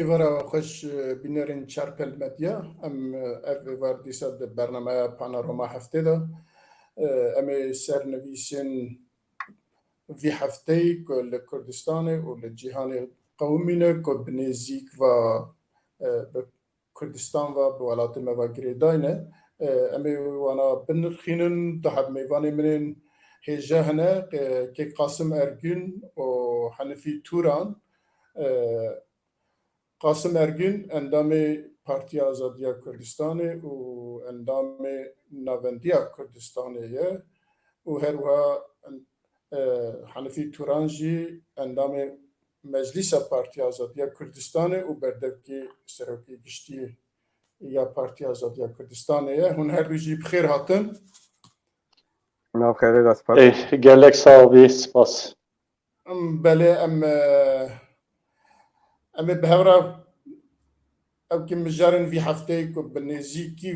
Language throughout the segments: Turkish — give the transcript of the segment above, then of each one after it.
Evara خوش بینرین چارپل مدیا ام اف واردی سد برنامه پانوراما هفته دا ام سرنویسین في هفته كل كردستان والجهان قومينا كبنزيك و كردستان و بولات ما وغريداينه امي وانا بنرخينن تحب ميواني منين هجاهنا كي قاسم ارجون و حنفي توران قاسم ارگün endamı Parti Azadiya Kürdistan'ı و endamı Navendiya Kürdistan'ı و her wa Hanefi Turanji endamı Meclisa Parti Azadiya Kürdistan'ı و berdevki seroki gişti ya Parti Azadiya Kürdistan'ı hun her duji bxir hatın. Allah xeyre daspas. Gelek sağ ol, spas. Bele ام بهورا او كم مجارن في حفتيك وبالنزيكي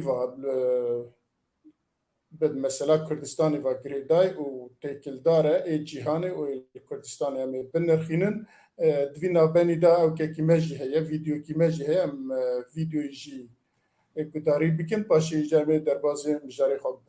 بد مثلا كردستاني وغريداي وتيكل داره اي جيهاني والكردستاني ام بنرخينن دفينا بني دا او كي ماجي هي فيديو كي ماجي هي ام فيديو يجي كداري بكن باشي جامي دربازي مجاري خالد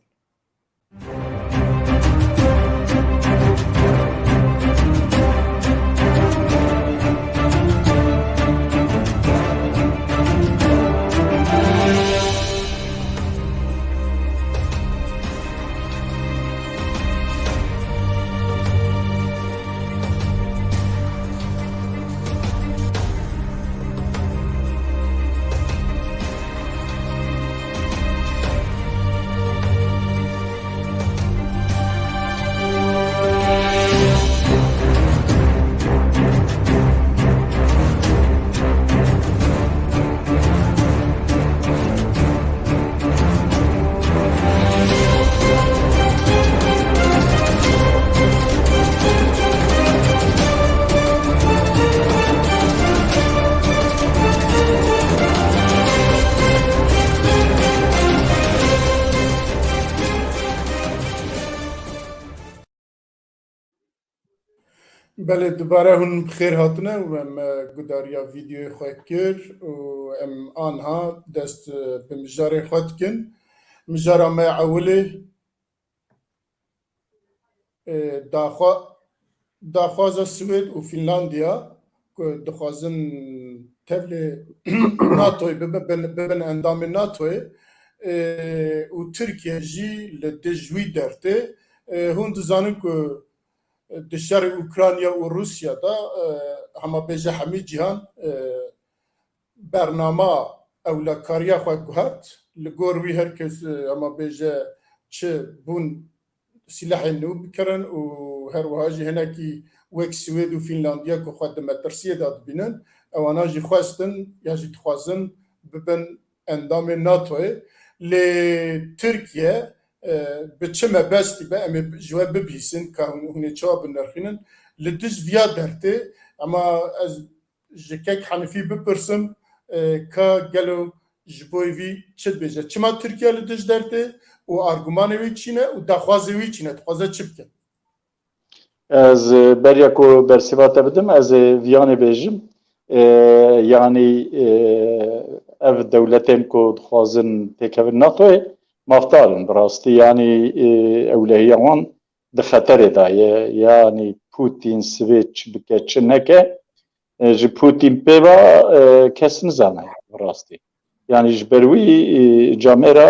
بله دوباره هون بخیر هاتنه و ام گداریا ویدیوی خواه کر و ام آنها دست به مجار خواه کن مجار ما اوله داخواز سوید و فنلاندیا که دخوازن تبل ناتوی ببن اندام ناتوی و ترکیه جی لدجوی درته هون دزانن که دشار اوکراینیا و روسیا دا هما بیجه همی جهان برنامه اولکاریا خواه گوهد لگوروی هرکس هما بیجه چه بون سلاح نو بکرن و هر وهاجی هناکی وک سوید و فنلاندیا که خواه دمترسیه داد بینن اوانا جی خواستن یا جی تخوازن ببن اندام ناتوه لی ترکیه به چه مبستی به امی جواب ببیسن که هونه چواب نرخینن لدج ویا درته اما از جکک حنفی بپرسم که گلو جبوی وی چد بیجه چما ترکیه لدج درته و ارگومان وی چینه و دخوازه وی چینه دخوازه چی بکن از بریاکو برسیوات بدم از ویانه بیجم yani ev devletim ko dixwazin têkevin NATOyê mafdarin bi rastî yanî ewlehiya wan di xeterê da ye yanî Putin sivê çi bike çi neke ji Putin pêva kes nizane bi rastî yanî ji ber wî camêra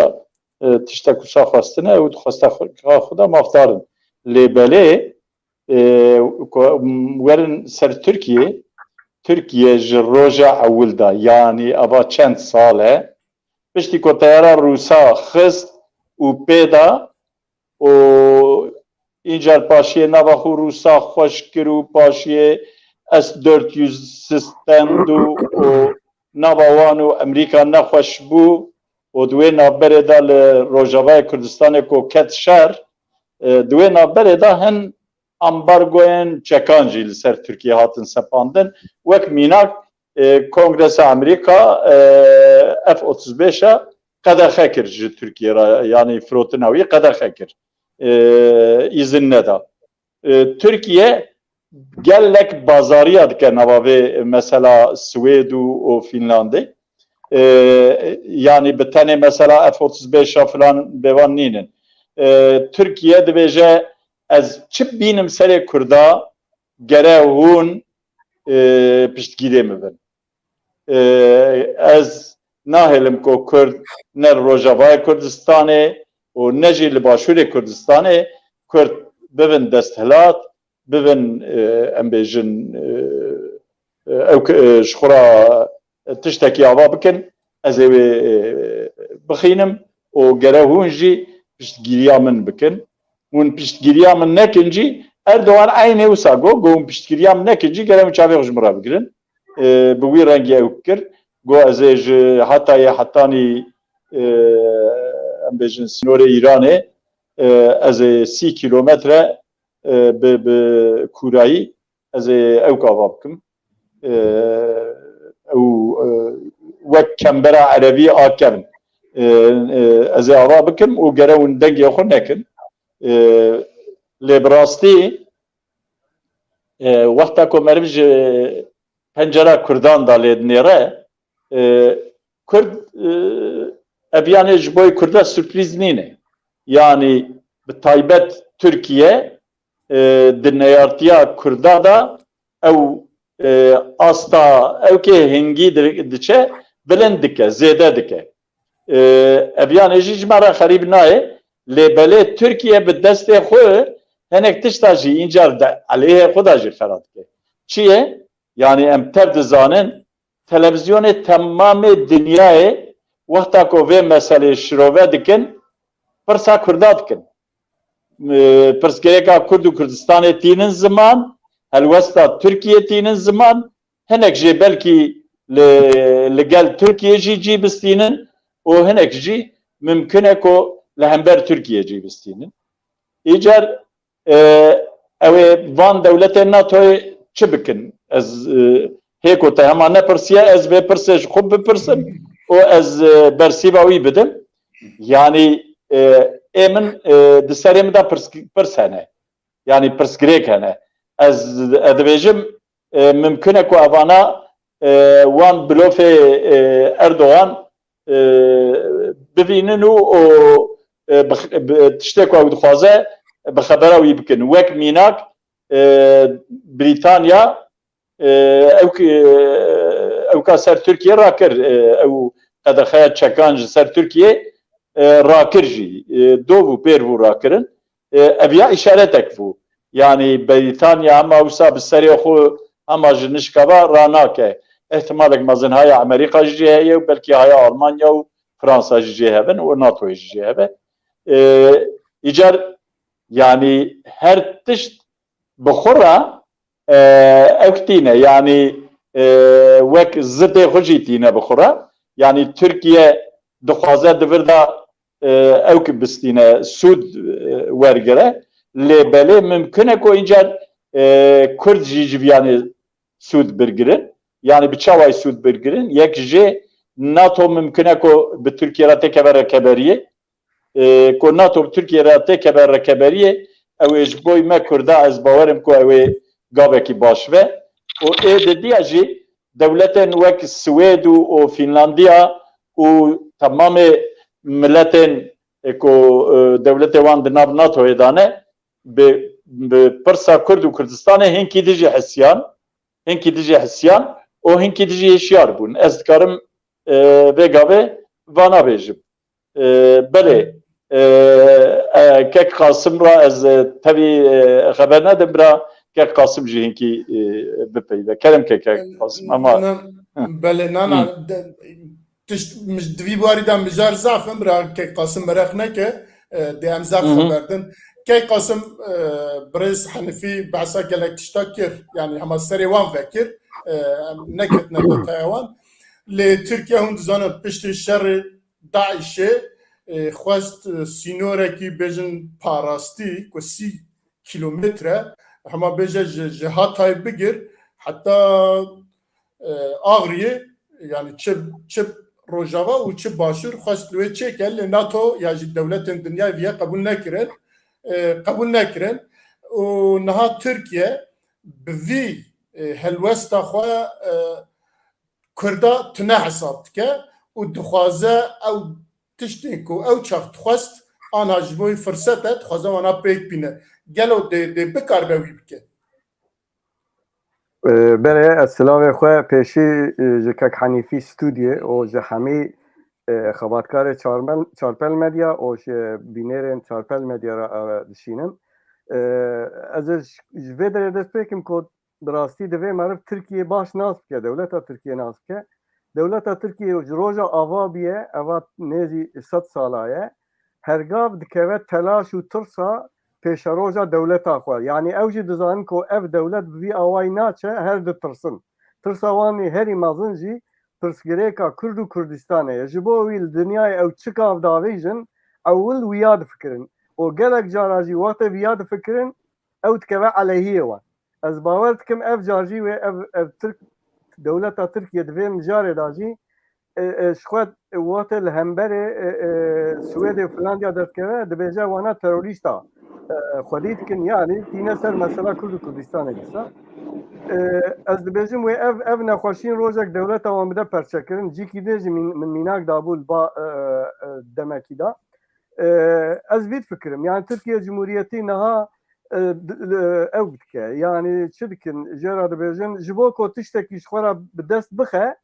tiştek wisa xwestine ew dixwasta xwe da mafdarin lê belê werin ser Türkiye ji roja ewil da yanî ava çend sal e piştî ku teyara Rûsa xist û pêda û încar paşiyê nava xwe Rûsa xweş kir û paşiyê S-400 stend û nava wan û Emerîka nexweş bû û di wê navberê da li Rojavayê Kurdistanê ku ket şer di wê navberê da hin ambargoyên çekan jî li ser Tirkiye hatin sepandin wek mînak Kongresa Emerîka F-35 qedexe kir ji Tirkiye re yanî firotina wî qedexe kir îzin neda. Tirkiye gelek bazariya dike navavê mesela Swêd û Fînlandê. Yani bi tenê mesela F-35 falan bêvan nînin. Türkiye dibêje ez çi bînim serê Kurda gere hûn piştgirê min bin. Ez nahêlim ku Kurd ne Rojavayê Kurdistanê û ne jî li Başûrê Kurdistanê Kurd bibin desthilat, bibin em bêjin ew ji xwe ra tiştekî ava bikin, ez ê wê bixînim û gere hûn jî piştgiriya min bikin. Hûn piştgiriya min nekin jî Erdoğan aynê wisa got, hûn piştgiriya min nekin jî gere min çavê xwe ji min re bigirin. Bi wî rengî ew kir. Got ez ê ji Hatayê Hetanî em bêjin sînorê Îranê ez ê 30 kilometre bi Kurayî ez ê ew ava bikim. Ew wek kembera Erebî a kevin. Ez ê ava bikim û gere hûn dengê xwe nekin. Lê bi rastî wexta ku meriv ji pencera Kurdan da lê dinêre, Kurd ev ji bo Kurda sürpriz nîne. Yani bi taybet Türkiye di neyartiya Kurda da ew asta ew kê hingî diçe bilind dike, zêde dike. Ev jî ji me re xerîb nayê, lê belê Türkiye bi destê xwe hinek tişta jî încar de aleyhê xwe da jî xera dike. Çi ye? Yani em tev dizanin televizyonê temamê dinyayê wexta ku vê meselê şirove dikin, pirsa Kurda dikin. Pirsgirêka Kurd û Kurdistanê tînin ziman, helwesta Türkiye tînin ziman, hinek jî belkî li gel Türkiye jî cî bistînin û hinek jî mümkün e ku li hember Türkiye cî bistînin. Îcar ew ê van dewletên NATOyê çi bikin? Ez hê ku te hema nepirsiye, ez vê pirsê ji xwe bipirsim û ez bersîva wî bidim. Yani ê min di serê min de pirs hene. Yani pirsgirêk hene. Ez dibêjim mümkün e ku evana wan bilofê Erdoğan bibînin û tiştê ku ew dixwaze bi xebera wî bikin. Wek mînak Brîtanya ew ka ser Tirkiye rakir. Ew qedexeya çekan ji ser Tirkiye rakir jî. Dov û pêr bû rakirin. Ev ya îşaretek bû. Yani Brîtanya hema wisa bi serê xwe hema ji nişkava ranake. Ehtimalek mezin haya Amerîka jî heye û belkî haya Almanya û Fransa jî hevin û NATOyê jî hebe. Îcar yani her tişt bi xwe ra ew tîne. Yani wek zidê xwe jî tîne bi xwe ra. Yani Türkiye dixwaze divir da ew ki bistîne sûd wergire. Lê belê mümkün e ku încar Kurd jî ji viyanê sûd birgirin. Yani bi çawayê sûd birgirin. Yek jê NATO mümkün e ku bi Tirkiye re têkeve rekeberiyê. Ku NATO bi Tirkiye re têkeve rekeberiyê ew ê ji boî me Kurda ez bawerim ku ew ê gavekî baş ve. û ê didiya jî dewletên wek Swêd û Fînlandiya û temamê milletên ku dewletê wan di nav NATOyê dane bi pirsa Kurd û Kurdistanê hinkî dijî hesiyan, hinkî dijî hesiyan û hinkî dijî hêşiyar bûn. Ez dikarim vê gavê vana bêjim. Belê kek Qasım ra ez tevî xeber nedim bira kek Qasım jî hinkî bipeyve. Kerim kek Qasım ama belê nana divî warî de mijar zafim bira kek Qasım mereq neke dê em zaf xeberdin. Kek Qasım Birêz Henifî behsa gelek tişta kir. Yani hema serê wan vekir. Neketine detaya wan. Lê Tirkiye hûn dizanin piştî şerê Daişê xwest sînorekî bêjin parastî ku 30 kilometre hema bêje ji Hatayê bigir heta Agiriyê yani çi Rojava û çi Başûr xwest li wê çêke lê NATO ya jî dewletên dinyayê viya qebûl nekirin. Û niha Tirkiye بوی هلوستا خواه کردا تنه حساب که و دخوازه او تشتینکو او چاخت خواست آنها جبوی فرصتت خوازه وانا پیک بینه گلو ده بکار بوی بکه بله السلام خواه پیشی جکک حنیفی استودیه و جهمی خبرکار چارپل مدیا و بینرین چارپل مدیا را دشینم از جوه در دست بکم که براستی دوی معرف ترکیه باش ناس که دولت ترکیه ناس که دولت ترکیه روژا آوا بیه آوا نیزی 100 سالایه هرگاه دکوه تلاش و ترسا پیش روژا دولت آخواه یعنی اوجی دزان که اف دولت بی آوای ناچه هر دو ترسن ترساوانی هری مازن جی ترسگریکا کرد و کردستانه جبوی دنیای او چکاف داویجن اول ویاد فکرن و گلک جاراجی وقت ویاد فکرن او تکوه علیهیه وان از باور دکم اف جارجی و اف ترک دولت ترکیه دوی مجاره داجی شخوات وقت الهمبر سوید و فنلندیا دستکوه دبیجه وانا تروریستا خودید کن یعنی تینه سر مثلا کرد و کردستانه دیسا از دبیجم و اف نخوشین روزک دولت اوان بده پرچکرن جی که دیجی من میناک دابول با دمکی دا از بید فکرم یعنی ترکیه جمهوریتی نها او بکه یعنی چه بکن جرا دبیجن جبو که تشتکیش خورا بدست بخه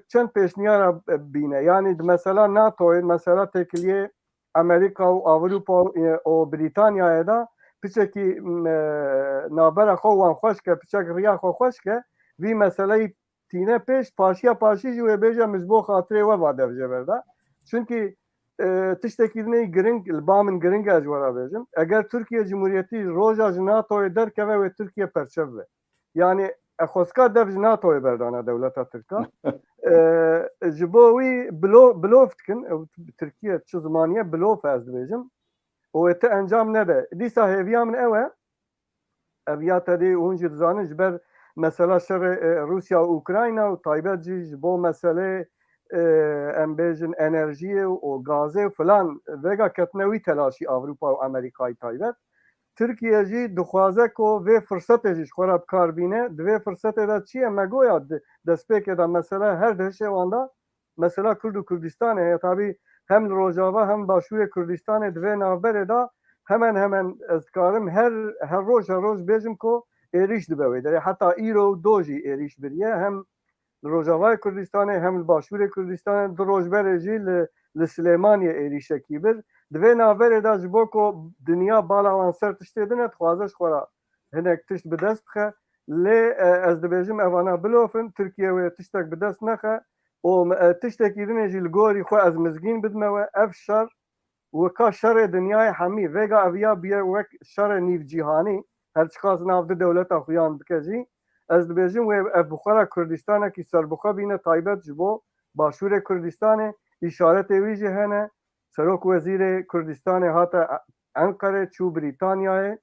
چند پیشنیارا بینه یعنی مثلا ناتوی مثلا تکلیه امریکا و اروپا و بریتانیا دا پچکی نابر خو وان خوش که پچک ریا خو خوش که وی مثلا تینه پیش پاشی جو بیجا مجبو خاطره و واده بجه برده چونکی تشتکی دنی گرنگ البامن گرنگ اجوارا بیجم اگر ترکیه جمهوریتی روژا جناتوی در که و ترکیه پرچوه یعنی خوسکا دف جناتوی بردانه دولت ترکا جبوی بلوفت کن ترکیه چه زمانیه بلوف از بیجم و ات انجام نده دیسا هیویا من اوه اویا تدی اونجی دزانه جبر مثلا شر روسیا و اوکراین و تایبت جی جبو مسئله ام بیجن انرژی و گازه و فلان وگا کتنوی تلاشی اوروپا و امریکای تایبت ترکیه جی دخوازه که وی فرصت جیش خورا بکار بینه دوی فرصت دا چیه مگویا دسپیک دا مثلا هر دهشه واندا مثلا کرد و کردستانه تابی هم روجاوا هم باشور کردستان دوی نافبر دا hemen از کارم هر روز بیجم که ایریش دبوی داره حتی ایرو دوجی ایریش بریه هم روجاوای کردستان هم باشور کردستان دو روز برجی لسلیمانی ایریشه کی بر دوی نافبر دا جبو که دنیا بالا وان سر تشتی دنه خوازش خورا هنک تشت بدست بخه لی از دبیجم اوانا بلوفن ترکیه و تشتک بدست نخه و تشتکی دنه جی لگوری خو از مزگین بدمه و اف شر وکا شر دنیای همی وگا اویا بیه وک شر نیف جیهانی هر چخواست نافده دولت خویان بکجی از دبیجم و بخورا کردستانه که سربخوا بینه تایبت جبو باشور کردستانه اشارت ویجه هنه سروک وزیر کردستان هاتا انقره چو بریتانیاه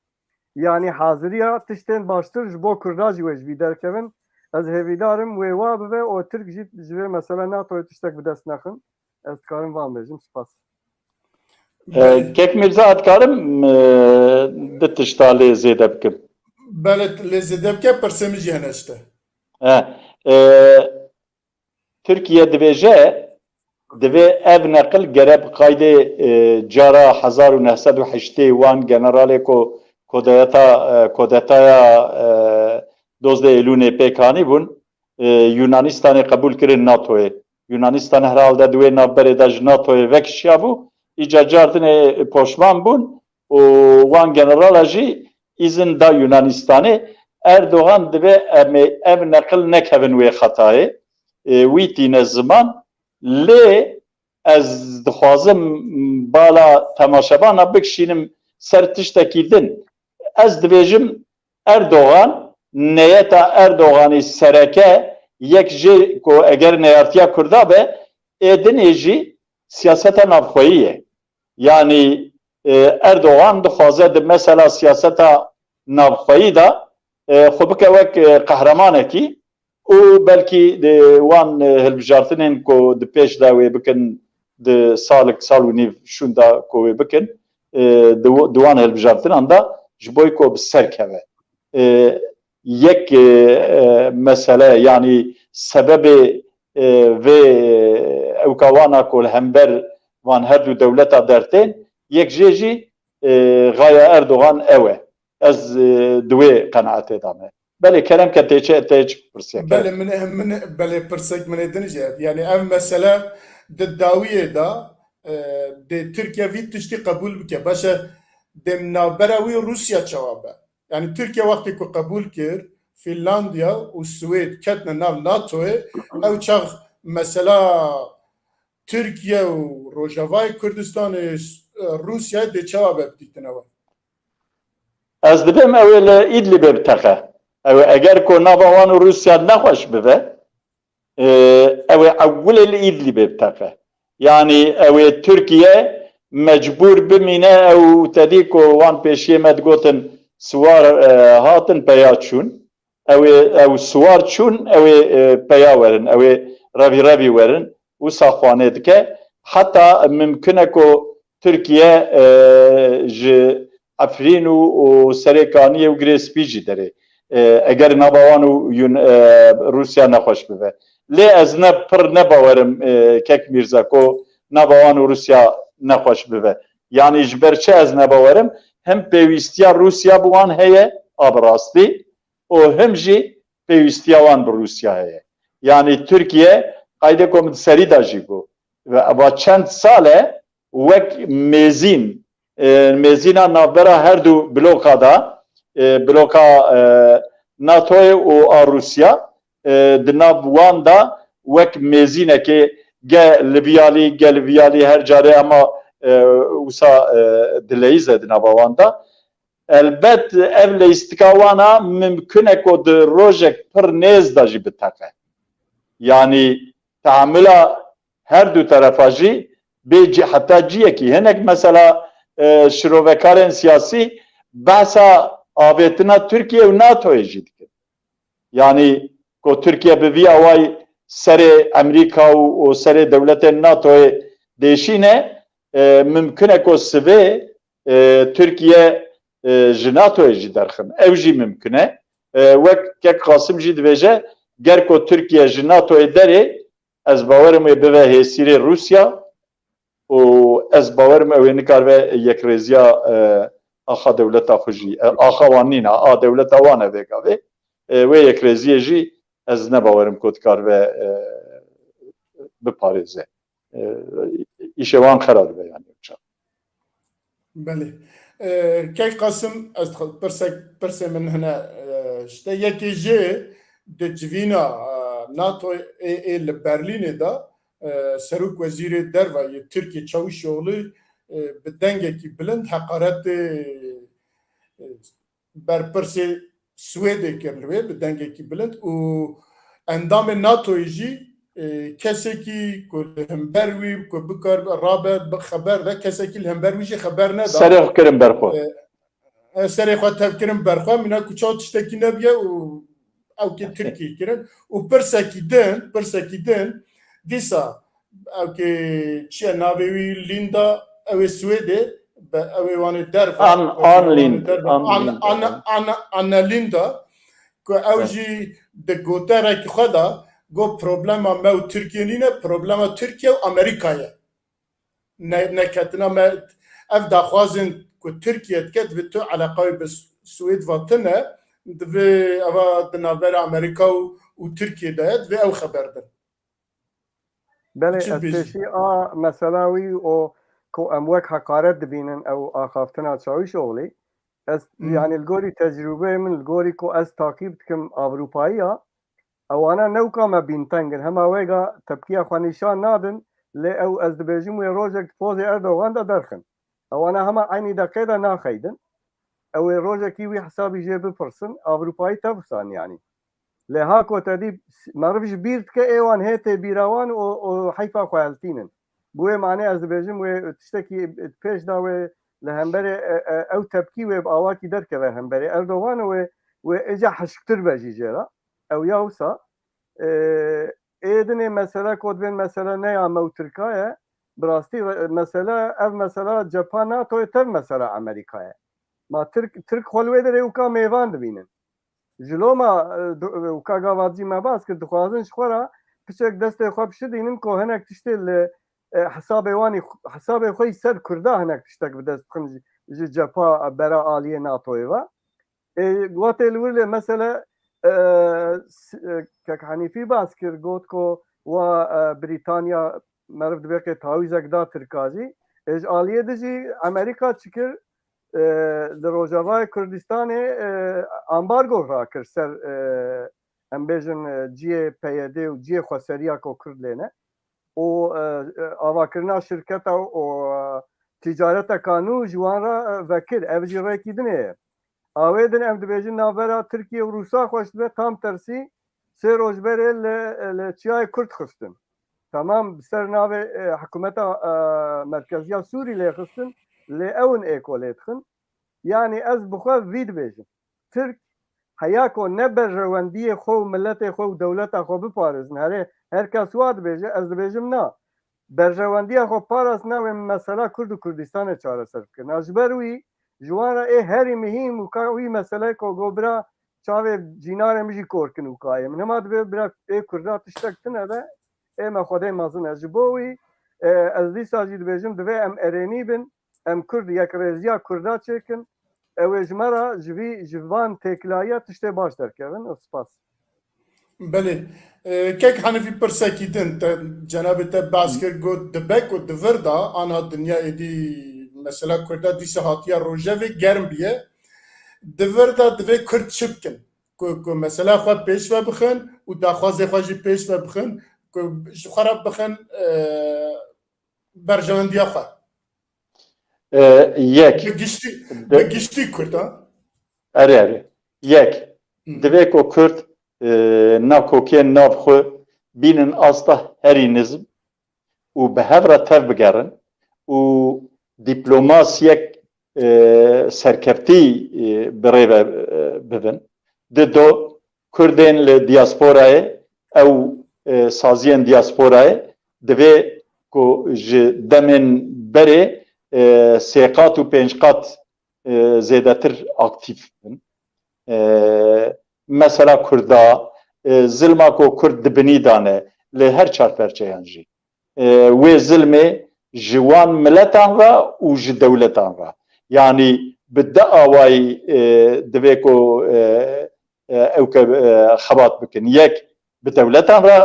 یعنی حاضریه تشتین باشتر جبو کرداجی وجبی درکوین از هیویدارم و وابه و ترک جوه مثلا ناتوی تشتک بدست نخن از کارم وام بیجم سپاس کک میرزا اتکارم ده تشتالی زیده بکم بله لزده بکه پرسمیجی هنشته ترکیه دویجه دوی ev نقل گره بقایده جارا 1908 وان جنرالی کو کودتایا 12 ایلون پیکانی بون یونانیستان قبول کرد ناتوی یونانیستان هر حال ده دوی نابره داج ناتوی وکشیا بو ایجا جاردن پوشمان بون و وان جنرال جی izin da Yunanistan'ı Erdoğan دوی ev نقل نکوین وی خطای وی تینه زمان لی از دخوازم بالا تماشابانا بکشینم سر تشتکی دن از دویجم Erdoğan نیتا Erdoğan'ı سرکه یک جی کو اگر نیارتیا کرده به ایدن ایجی سیاست نافخوییه yani Erdoğan dixwaze di mesela siyaseta navxweyî da xwe bike wek qehremanekî û belkî di wan hilbijartinên ku di pêş de wê bikin di sal û nîv şûn da ku wê bikin di wan hilbijartinan da ji bo ku bi ser keve. yek mesele yani sebebi ve evkavana kol hember van her du devleta dertên yek jêjî Gaya Erdogan ew e. Ez duê qenaetê da me. Belê kerem ke tê çi pirsiyek. بله من بله پرسک من دنجه yani ev mesela de dawiye da de Türkiye vit tişti kabul bike başa dem navberawi Rusya çavabe yani Türkiye vakti ku kabul kir Finlandiya û Swêd ketne nav NATO'ye ev çağ mesela Türkiye û Rojavayê Kurdistanê Rusya de çavabe bidîtine var. Ez dibim ew ê li Îdlibê bitexe. Ew eger ku nava wan û Rusya nexweş bibe ew ê ewilê li Îdlibê bitexe. Yani ew ê Türkiye mecbur bimîne ew tedî ku wan pêşiyê me digotin siwar hatin peya çûn ew siwar çûn ew ê peya werin ew ê revî revî werin wisa xwanê dike heta mimkin e ku Türkiye ji Efrîn û Serêkaniyê û Girêspî jî derê eger nava wan û Rusya nexweş bibe. Lê ez ne pir nebawerim Kek Mîrza ku nava wan û Rusya nexweş bibe. Yani ji ber çi ez nebawerim hem pêwîstiya Rusya bi wan heye a bi rastî û hem jî pêwîstiya wan bi Rusya heye. Yani Türkiye qaydê ku min serî da jî got ve ava çend sal e wek mêzîn mêzîna navbera her du bloka da bloka NATO'ye û a Rusya di nav wan da wek mêzînekê ge Libyalî her carê ama wisa dileyîze di nava wan da elbet ev lêstika wana mimkin e ku di rojek pir nêz da jî biteqe. Yani tahammüla her du tarafa jî bê heta ciyekî hinek mesela şirovekarên siyasî behsa avêtina Türkiye û NATO'yê jî dikin. Yani ku Türkiye bi vî awayî serê Emerîka û serê dewletên NATO'yê değişîne mimkin e ku sivê Türkiye ji NATO'yê jî derxin. Ew jî mimkin e. Wek Kek Qasım jî dibêje ger ku Türkiye ji NATO'yê derê ez bawerim ê bibe hêsîrê Rusya û ez bawerim ew ê nikaribe yekrêziya axa dewleta xwe jî axa wan nîne a dewleta wan e vêgavê wê yekrêziyê jî ez nebawerim ku dikaribe biparêze. İşê wan xera dibe yani. بله Kek Qasım ez pirsê min hene işte yekê jê di civîna NATO ê li Berlînê da Serok Wezîrê Derve Tirkiye Çavuşoğlu bi dengekî bilind heqaretê berpirsê Swêdê kir li wê bi dengekî bilind û endamê NATOyê jî kesekî ku li hember wî ku bikar rabe bi xeber ve kesekî li hember wî jî xeber neda Serê kirin berxwe. Serê xwe tevkirin berxwe mîna ku çawa tiştekî nebiye û ew kê Tirkiyê kirin û pirsekî din dîsa ew kê çi ye navê wî Linda ew ê Swêdê ew ê wanê derve Anna Linda ku ew jî di goterekî xwe da got problema me û Tirkiye nîne problema Tirkiye û Amerîkayê neketina me ev daxwazin ku Tirkiye dike divê tu eleqayê bi Swêd ve tune divê eva di navbera Amerîka û Tirkiye de ye divê ew xeber bin. Belê ez pêşî a mesela wî o ku em wek heqaret dibînin ew axaftina Çavuşoğlê ez yani li gorî tecrübeyê min li gorî ku ez takîb dikim Avrupayîya ewana newka me bîntengin hema wêga tepkiya xwe nîşan nadin lê ew ez dibêjim wê rojek pozê Erdogan da derxin ewana hema aynî deqê de naxeydin ew ê rojekî wî hesabî jê bipirsin Avrupayî tevsan yani lê ha ku tedî meriv ji bîr dike êwan hêtê bîrawan û heyfa xwe heltînin bi wê manê ez dibêjim wê tiştekî pêş da wê li hemberê ew tepkî wê bi awakî derkeve hemberê Erdogan wê êca hişktir be jî jê re ew ya wisa êdinê mesele ku dibên mesele neya me û Tirkiye bi rastî mesele ev mesela cepha NATOyê tev mesela Amerîkayê ma Tirk xwe li wê derê wika mêvan dibînin جلوما وکا گاوازی ما باز کرد دخوازن شخورا پچک دست خواب شدینن که هنک تشتی حساب خوی سر کرده هنک تشتک بدست بخن جپا برا آلیه ناتوی و گوات الولی مثلا که حنیفی باز کرد گوت که و بریتانیا مرف دبی که تاویزک دا ترکازی اج آلیه دجی امریکا چکر در روجاوای کردستان امبارگو را کرد سر امبیجن جی پیاده و جی خسریا کو کرد لینه و آواکرنا شرکت و تجارت کانو جوان را وکر اوجی رای کدنه آویدن ام دبیجن ناورا ترکیه و روسا خوشت به تام ترسی سه روز بره لچیای کرد خستن تمام سر ناو حکومت مرکزی سوری لیخستن لأون إيكوليت خن يعني أز بخوا فيد بيجن ترك حياكو نبر رواندية خو ملتي خو دولتا خو ببارزن هر كاسواد بيجن أز بيجم نا برجواندية خو بارز نا مسألة كرد و كردستان چارة سرف كن أجبروي جوانا إيه هاري مهم وكاوي مسألة كو غوبرا چاوه جينار مجي كوركن وكاية من هما دبي برا إيه كردا تشتكتن هذا إيه ما خده مازن أجبوي أز دي ساجي دبيجم دبي أم أريني بن ام کرد یک رزیا کردا چکن اوج مرا جوان تکلایه تشته باش درکردن اسپاس بله کک حنفی پرسکی دن جناب te باز کرد گو دبک و دوردا آنها دنیا ایدی مثلا کردا دیسه هاتیا روژه گرم بیه دوردا دوی کرد چبکن که مثلا خواه پیش و بخن و داخوازه خواهی پیش و بخن که خراب بخن برجواندیا خواه یەک گشتی کورد ئەرێ یەک divê ku Kurd navkokiyên nav xwe bînin asta herî nizm û bi hev re tev bigerin û dîplomasiyek serkeftî bi rê ve bibin. Di do Kurdên li diasporayê ew saziyên diasporayê divê ku ji demên berê سێ قات و پێنج قات زێدەتر ئاکتیف بن مەسەلا کووردا زلما کۆ کورد دبنی دانێ لە هەر چارپەرچەیان ژی wê zilmê ji wan miletan re û ji dewletan re yanî bi de awayî divê ku ew xebat bikin yek bi dewletan re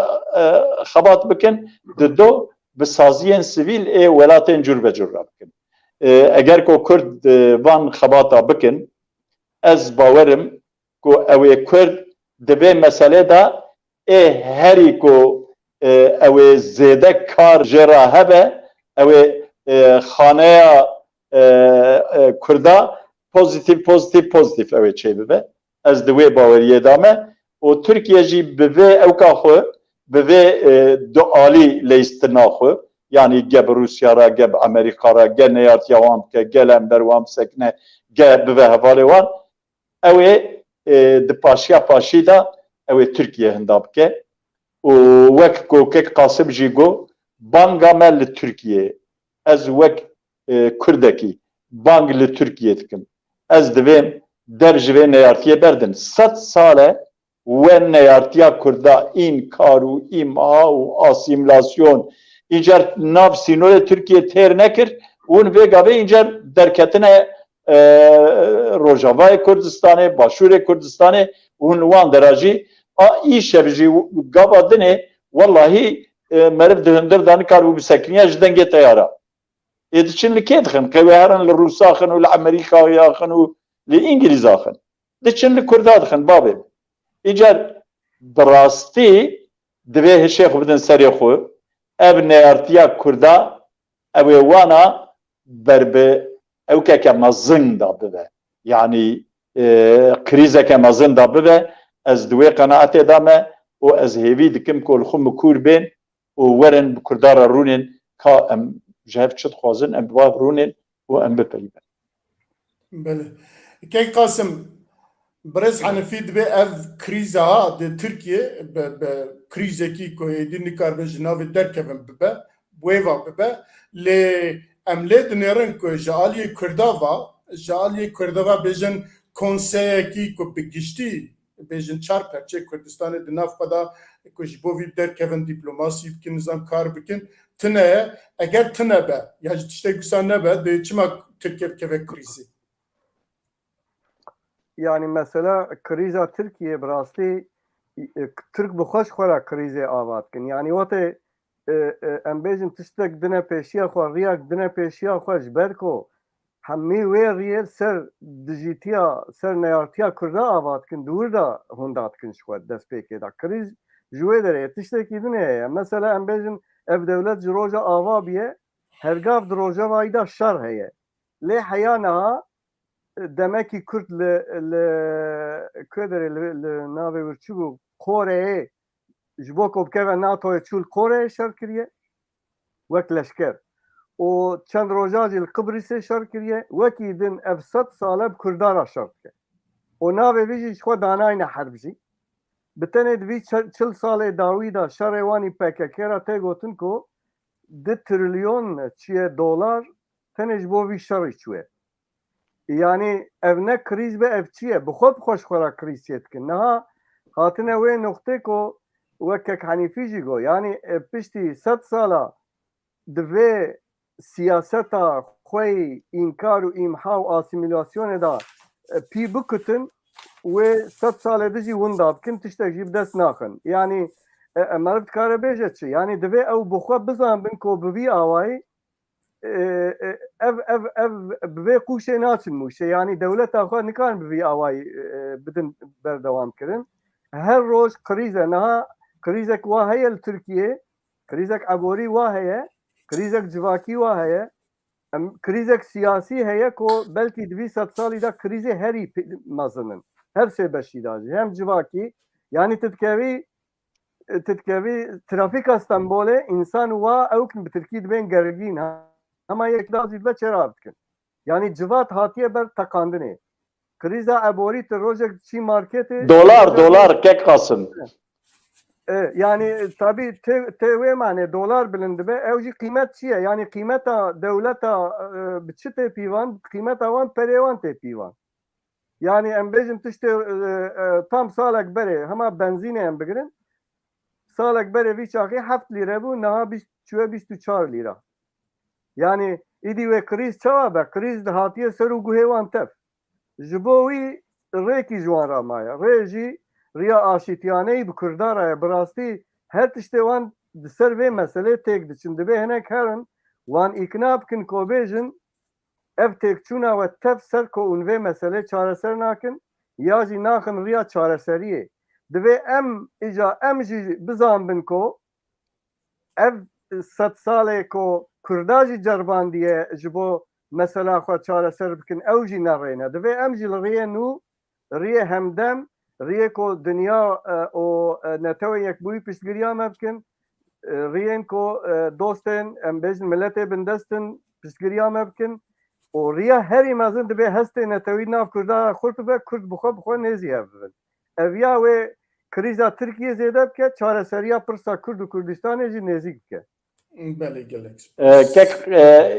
xebat bikin di do bi saziyên sivîl ê welatên curbecur re bikin eger ku Kurd van xebata bikin ez bawerim ku ew ê Kurd di vê meselê de ê herî ku ew ê zêde kar jê re hebe ew ê xaneya Kurda pozitif ew ê çê bibe ez di wê baweriyê de me û Tirkiye jî bi vê ewka xwe bi vê du alî lêstina xwe yani ge bi Rusya re ge bi Amerîka re ge neyartiya wan bike ge lember wan bisekine ge bive hevalê wan ew ê di paşiya paşî de ew ê Tirkiye hinda bike û wek Gokek Qasım jî got banga me li Tirkiye ez wek Kurdekî bang li Tirkiye dikim ez divêm der ji vê neyartiyê berdin 100 sal e we neyartiya Kurda înkar û îmha û asîmlasyon încer nav sînorê Tirkiye têr nekir hûn vê gavê încer derketine Rojavayê Kurdistanê Başûrê Kurdistanê hûn wan dera jî a îşev jî gava dinê wallahî meriv di hindir de nikar bû bisekiniya ji dengê teyara ê diçin li kê dixin qewê herin li Rûsa xin û li Amerîkaya xin û li İngilîza xin diçin li Kurda dixin babê încer bi rastî divê hişê xwe bidin serê xwe ev neyartiya Kurda ew ê wana berbi ewkeke mezin da bibe yanî krîzeke mezin da bibe ez di wê qenaetê de me û ez hêvî dikim ku li xwe mikûr bên û werin bi Kurda re rûnên ka em ji hev çi dixwazin em bi vav rûnên û em bipeyivin. Bele. Kek Qasım Brez Hanefi dibe ev krîza de Tirkiye be krîzekî ku êdî nikar be ji navê derkevin bibe wêva bibe lê em lê dinêrin ku ji aliyê Kurda va ji aliyê Kurda va bêjin konseyekî ku bi giştî bêjin çar perçe Kurdistanê di nav xwe da ku ji bo vî derkevin dîplomasî bikin nizam kar bikin tune ye eger tune be ya ji tiştek wisa nebe di çima Tirkiye bikeve krîzê. Yani mesela kriza Türkiye birastî Türk bi xweş xwe ra krîzê ava dikin. Yani wate em bêjin tiştek dine pêşiya xwe riyak dine pêşiya xwe ji ber ku hemî wê riyê ser dijîtiya ser neyartiya Kurda ava dikin dûr da hûn da dikin ji xwe destpêkê da. Krîz ji wê derê tiştekî din heye. Mesela em bêjin ev dewlet ji roja ava biye hergav di rojavayî da şer heye. Lê heya niha demekî Kurd li Kêderê li navê wir çi bû Qoreyê ji bo ku bikeve NATOyê çû li Qoreyê şer kiriye wek leşker. O çend roja jî li Qibrîsê şer kiriye wekî din ev 100 sale bi Kurdan re şer dike. O navê wî jî ji xwe danayîne herb jî. Bi tenê di vî 40 salê dawî da şerê wanî PKK ra tê gotin ku 2 trilyon çiye dolar tenê ji bo vî şerê çûye. Yani ev ne kriz be ev çiye bi xwe bi xweş xwe ra krîz çê dikin. Niha hatine wê noxtê ku wekek Henîfî jî got yani piştî 100 sala di vê siyaseta xwe înkar û îmha û asîmîlasyonê da pî bikutin wê 100 salê de jî win da bikin tiştek jî bi dest naxin. Yani meriv dikare bêje çi yani divê ew bi xwe bizanbin ku bi vî awayî ev bi vê qûşê naçin mûşê yani dewleta xwe nikarin bi vî awayî bidin berdewam kirin. Her roj krîze niha krîzek wa heye li Tirkiyê krîzek eborî wa heye krîzek civakî wa heye krîzek siyasî heye ku belkî di vî 100 salî da krîzê herî mezinin her sê beşî da jî hem civakî yani titkevî trafîka Stenbolê însan wa ew bi Tirkî dibên gergîn hema yekda jî ve çêra dikin. Yani civat hatiye ber teqandinê. Krîza eborî ti rojek çî marketê dolar kek Kasım. Yani tabii tê mane dolar bilind be ew jî qîmet çi ye yani qîmeta dewleta bi çi tê pîvan qîmeta wan perê wan tê pîvan. Yani em bêjin tiştê tam salek berê hema benzînê em bigirin salek berê vî çaxê 7 lîre bû niha çûye 24 lîra. Yani îdî wê krîz çawa be krîz di hatiye ser û guhê wan tev. Ji bo wî rêkî ji wan ra maye. Rê jî riya aşîtiyaneyî bi Kurdan re ye. Bi rastî her tiştê wan di ser vê meselê têk diçin. Divê hinek herin wan îkna bikin ku bêjin ev têkçûna we tev ser ku hûn vê meselê çareser nakin ya jî naxin riya çareseriyê. Divê em jî bizanbin ku ev 100 salê ku Kurda jî cerbandiye ji bo mesela xwe çareser bikin ew jî nerêne. Divê em jî li riyê nû riyê hemdem riyê ku dinya û netewên yekbûyî piştgiriya me bikin riyên ku dostên em bêjin milletê bindestin piştgiriya me bikin û riya herî mezin divê hestê netewî nav Kurda xurt bibe Kurd bi xwe nêzî hev bibin. Ev ya wê krîza Tirkiye zêde bike çareseriya pirsa Kurd û Kurdistanê jî nêzik bike. Belê gelek.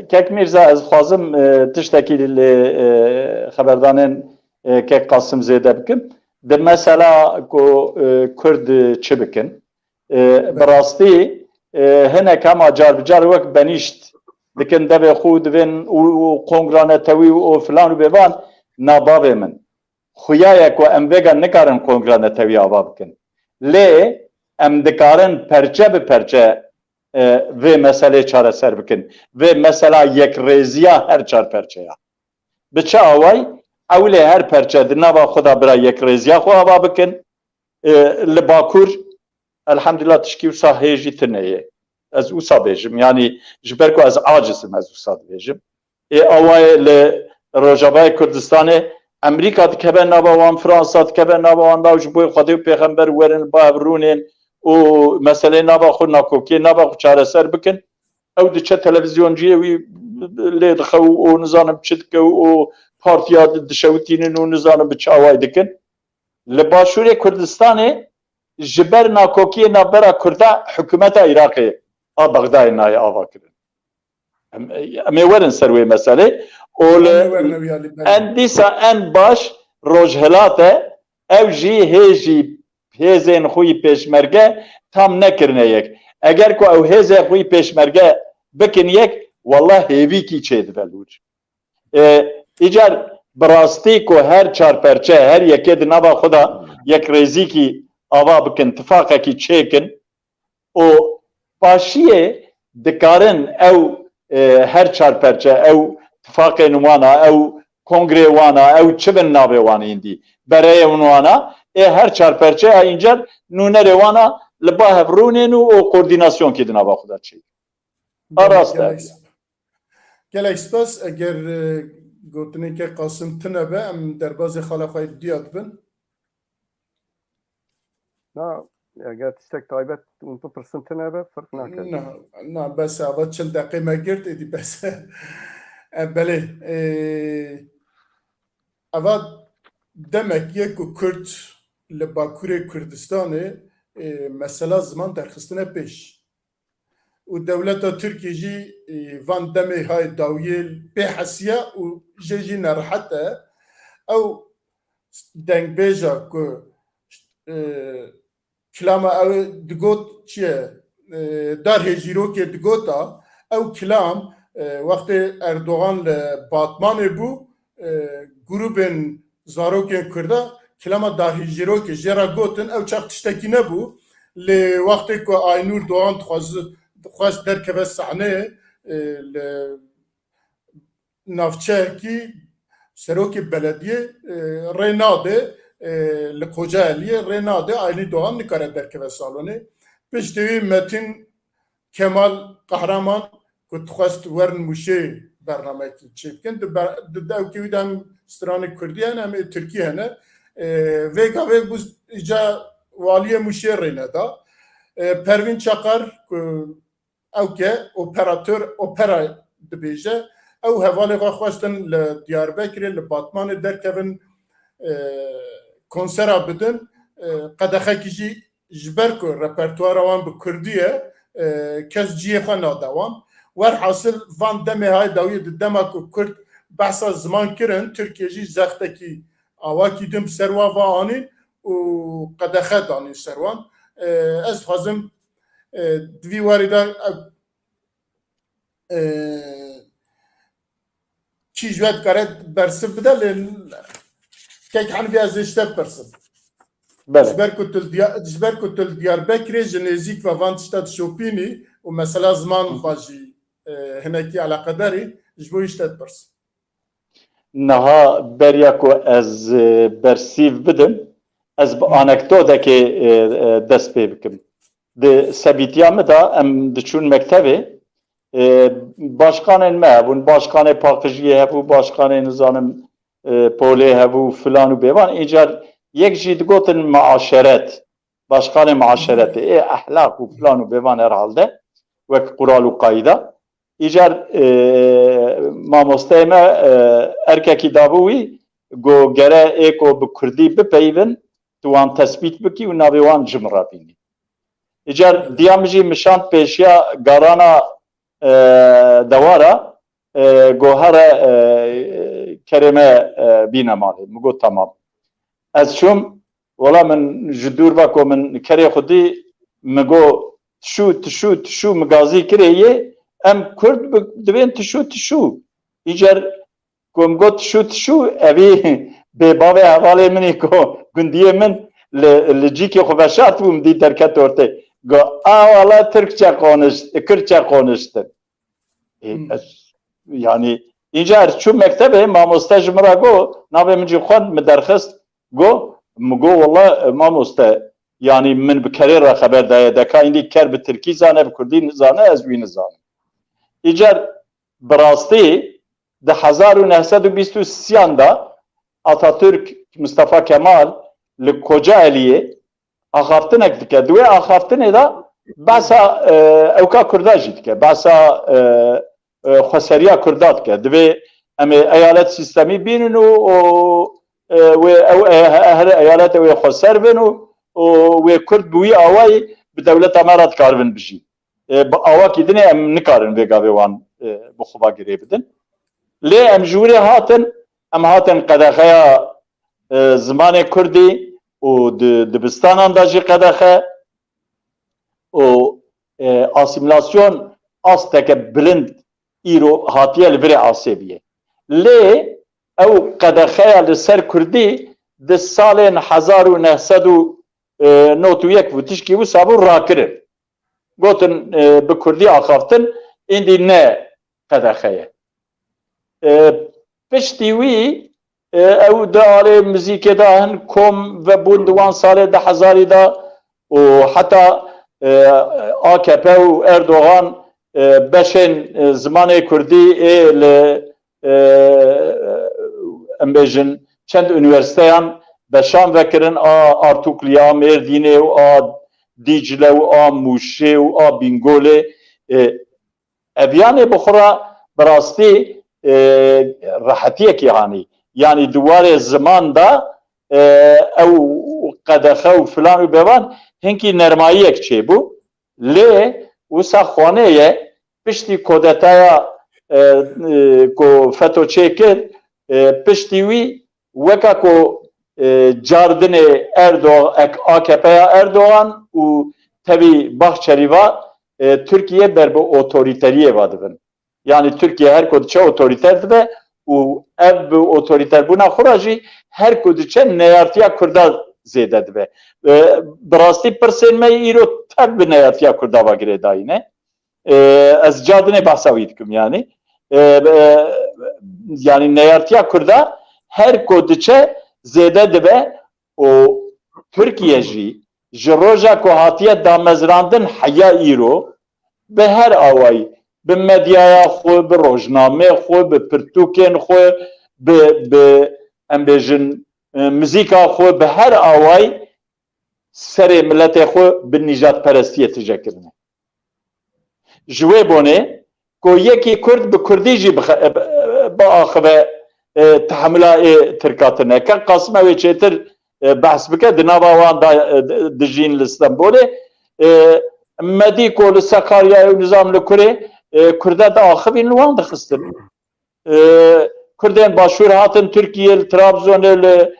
Kek Mirza ez xwazim tiştekî li xeberdanên kek Kasım zêde bikim. Di mesela ku Kurd çi bikin bi rastî hinek hema car bi car wek benîşt dikin devê xwe divên û kongra netewî û filan û bêvan nabavê min. Xuya ye ku em vêga nikarin kongra netewî ava bikin. Lê em dikarin perçe bi perçe vê meselê çareser bikin. Vê mesela yekrêziya her çar perçeya. Bi çi away ewlê her perçe di nava xwe da bira yekrêziya xwe ava bikin. Li Bakur elhamdülillah tişkî wisa hê jî tune ye. Ez wisa bêjim yani ji ber ku ez acizim ez wisa dibêjim. Awayê li Rojavayê Kurdistanê Emerîka dikeve nava wan Fransa dikeve nava wan da ji bo Xwedê û pêxember werin baevrûnên û meselê nava xwe nakokê nava xwe çareser bikin. Ew diçe televîzyonciyê wî lê dixe û nizanim çi dike û partiya dişewitînin û nizanim bi çi awayî dikin. Li Başûrê Kurdistanê ji ber nakokiyê navbera Kurda hikûmeta Iraqê a Bexdayê nayê ava kirin. Em ê werin ser wê meselê û li en dîsa en baş rojhilat e ev jî hêjî hêzên xwe pêşmerge tam nekirine yek. Eger ku ew hêzê xwe pêşmerge bikin yek, wallah hêvîkî çê dibe lûr. Îcar bi rastî ku her çarperçe, her yekê di nava xwe da yek rêzîkî ava bikin, tifaqekî çêkin, û başiyê dikarin ew her çarperçe, ew tifaqên wana, ew kongrê wana, ew çi bin navê wan hîndî, bereyên wana, her çarperçeya încer nûnerê wana li ba hevrûnên û koordînasyonekî di nava xwe da çêkin. Arast e. Gelek spas eger gotineke Qasım tune be em derbazê xala xwe diyat bin. Na, eğer tiştek taybet û bipirsin tune be firq nake. Na bes ava çil deqê me girt êdî bes. Belê ava demek ye ku Kurd li Bakurê Kurdistanê mesela ziman derxistine pêş. û dewleta Tirkiye jî van demê hay dawiyê pê hesiye û jê jî nerahet e. Ew dengbêja ku kilama ew digot çi ye darhê jîrokê digota ew kilam wextê Erdogan li Batmanê bû grûpên zarokên Kurda kilama darhê jîrokê jêra gotin ew çaq tiştekî nebû lê wextê ku Aynûr Doğan dixwast derkeve sahneyê li navçeyekî serokê belediyê rê nade li Kocaeli'ye rê nade Aynûr Doğan nikare derkeve salonê. Piştî wî Metin Kemal Qehraman ku dixwast werin Mûşê bernamekî çêbikin di dewkê wî de hem stranê Kurdî hene hem Tirkî hene. Vê gavê bû îca waliyê Mûşê rê neda. Pervîn Çakar ku ew ke opera dibêje ew hevalê xwe xwestin li Diyarbekirê li Batmanê derkevin konsera bidin qedexekî jî ji ber ku repertuara wan bi Kurdî ye kes ciyê xwe nade wan. Werhasil van demê hay dawiyê di dema ku Kurd behsa ziman kirin Tirkiye jî zextekî awakî din ser wan ve anîn û qedexe danîn ser wan. Ez dixwazim di vî warî de çî ji we dikare bersiv bide lê kek henvî ez ê ji te bipirsim. Ji ber ku tu li Diyarbekirê ji nêzik ve van tişta dişopînî û mesela ziman xwe jî hinekî eleqedarî ji bo jî te dipirsim. Niha beriya ku ez bersîv bidim, ez bi anekdotekê dest pê bikim. Di sebîtiya me da em diçûn mektebê başkanên me hebûn, başkanê paqijiyê hebû, başkanê nizanim polê hebû filan û bêvan îcar yek jî digotin muaşeret, başkanê muaşeretê ehlak û filan û bêvan herhalde wek Qural û Qayda. İcar mamosteyê me erkekî dabû wî got gere êko bi Kurdî bipeyivin tu wan tespît bikî û navê wan cimrabînî. İcar diya min jî mişand pêşiya garana dewara got here kerême bîne malê. Min got tamam. Ez çûm wala min ji dûr ve ku min kerê xwedî min got tişû min gazî kirêyê em Kurd dibên tişû. İcar ku min got tişû evî bêbavê hevalê min ê ku gundiyê min li cîkê xwe veşart bû min dî derket ortê. Got wala Kürtçe konuştin. Yani îcar çûm mektebê mamoste ji min re got navê min jî xwend min derxist got min got wala mamoste yani min bi kerê re xeber daye deka îndî ker bi Tirkî zane bi Kurdî nizane ez wî nizanim. İcar bi rastî di 1923 da Atatürk Mustafa Kemal li Kocaeli'ye axaftinek dike. Duê axaftinê da behsa ewka Kurda jî dike. Behsa xweseriya Kurda dike. Divê em ê eyalet sîstemî bînin û her eyaletê wê xweser bin û wê Kurd bi wî awayî bi dewleta me re dikaribin bijîn. Bi awakî dinê em nikarin vê gavê wan bi xwe girê bidin. Lê em ji wirê hatin qedexeya zimanê Kurdî û dibistanan da jî qedexe û asimilasyon asteke bilind îro hatiye li virê Asêbiyê. Lê ew qedexeya li ser Kurdî di salên 1991 bû tişkî wisa bû rakirin. Gotin bi Kurdî axaftin îndî ne qedexeye. Piştî wî ew di alê muzîkê de hin kom vebûn di wan salê 2000 da û heta AKP û Erdogan beşên zimanê Kurdî li em bêjin çend üniversiteyan beşan vekirin a Artukluya, Mêrdînê û a Dîcle û a Mûşê û a Bîngolê. Eviyanê bixwe bi rastî rahetiyekî hanî. Yani duwarê ziman da ew qedexe û filan û bevan hinkî nermayiyek çêbû. Lê wisa xwaneyê piştî kodetaya ku FETÖ çêkir piştî wî weka ku cardinê AKP'ya Erdogan û tevî Bahçeli va Türkiye ber bi otoriteriyê va dibin. Yani Türkiye her ku diçe otoriter dibe û ev bi otoriterbûna xwe ra jî her ku diçe neyartiya Kurda zêde dibe. Bi rastî pirsên me îro tev bi neyartiya Kurda va girêdayîne. Ez cadinê behsa wî dikim yani. Yani neyartiya Kurda her ku diçe zêde dibe û Türkiye jî ji roja ku hatiye damezrandin heya îro bi her awayî bi medyaya xwe, bi rojnamê xwe, bi pirtûkên xwe, bi em bêjin muzîka xwe bi her awayî serê milletê xwe bi nîjadperestiyê tije kirine. Ji wê bonê ku yekî Kurd bi Kurdî jî biaxive tehemûla tirkatine. Ke Qasîm ew ê çêtir behs bike di nava wan da dijîn li Stenbolê. Medî ku li Sakaryayê û nizam li Kurê Kurda da axivîn li wan dixistin. Kurdên başûr hatin Tirkiyê li Trabzonê li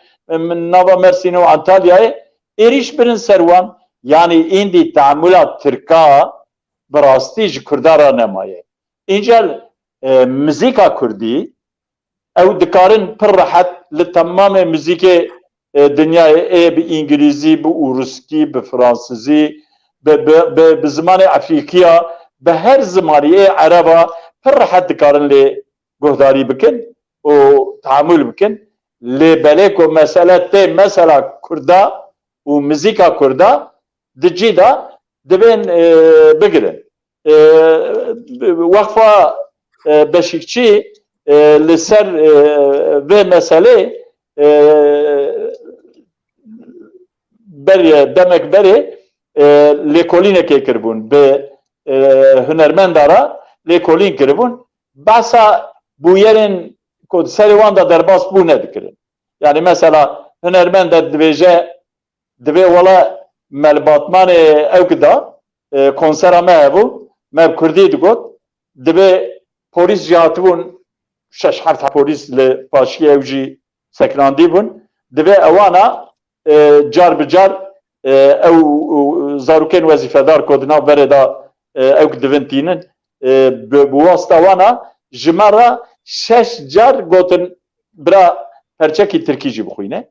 nava Mersinê û Antalyayê êrîş birin ser wan. Yani îndî tehemûla tirka bi rastî ji Kurda ra nemaye. Încel muzîka Kurdî ew dikarin pir rehet li temamê muzîkê dinyayê bi îngilîzî, bi ûruskî, bi fransîzî, bi zimanê Efrîkiya, bi her zimanî Ereba pir rehet dikarin lê guhdarî bikin û teamûl bikin. Lê belê ku mesele tê mesela Kurda û muzîka Kurda di cî da dibên bigirin. Wexfa Beşîkçî li ser vê meselê demek berê lêkolînekê kiribûn bi hunermenda ra lêkolîn kiribûn behsa bûyerên ku serê wan da derbas bû nedikirin. Yani mesela hunermend dibêje divê wala melbatmanê ew da konsera me hebû me bi Kurdî digot divê polîs jî hatibûn 6-7 polîs li paşiyê ew jî sekirandî bûn divê ewana car bi car ew zarokên wezîfedar ku di nav berê da ew divin tînin bi wasta wana ji me re 6 car gotin bira perçekî Tirkî jî bixwîne.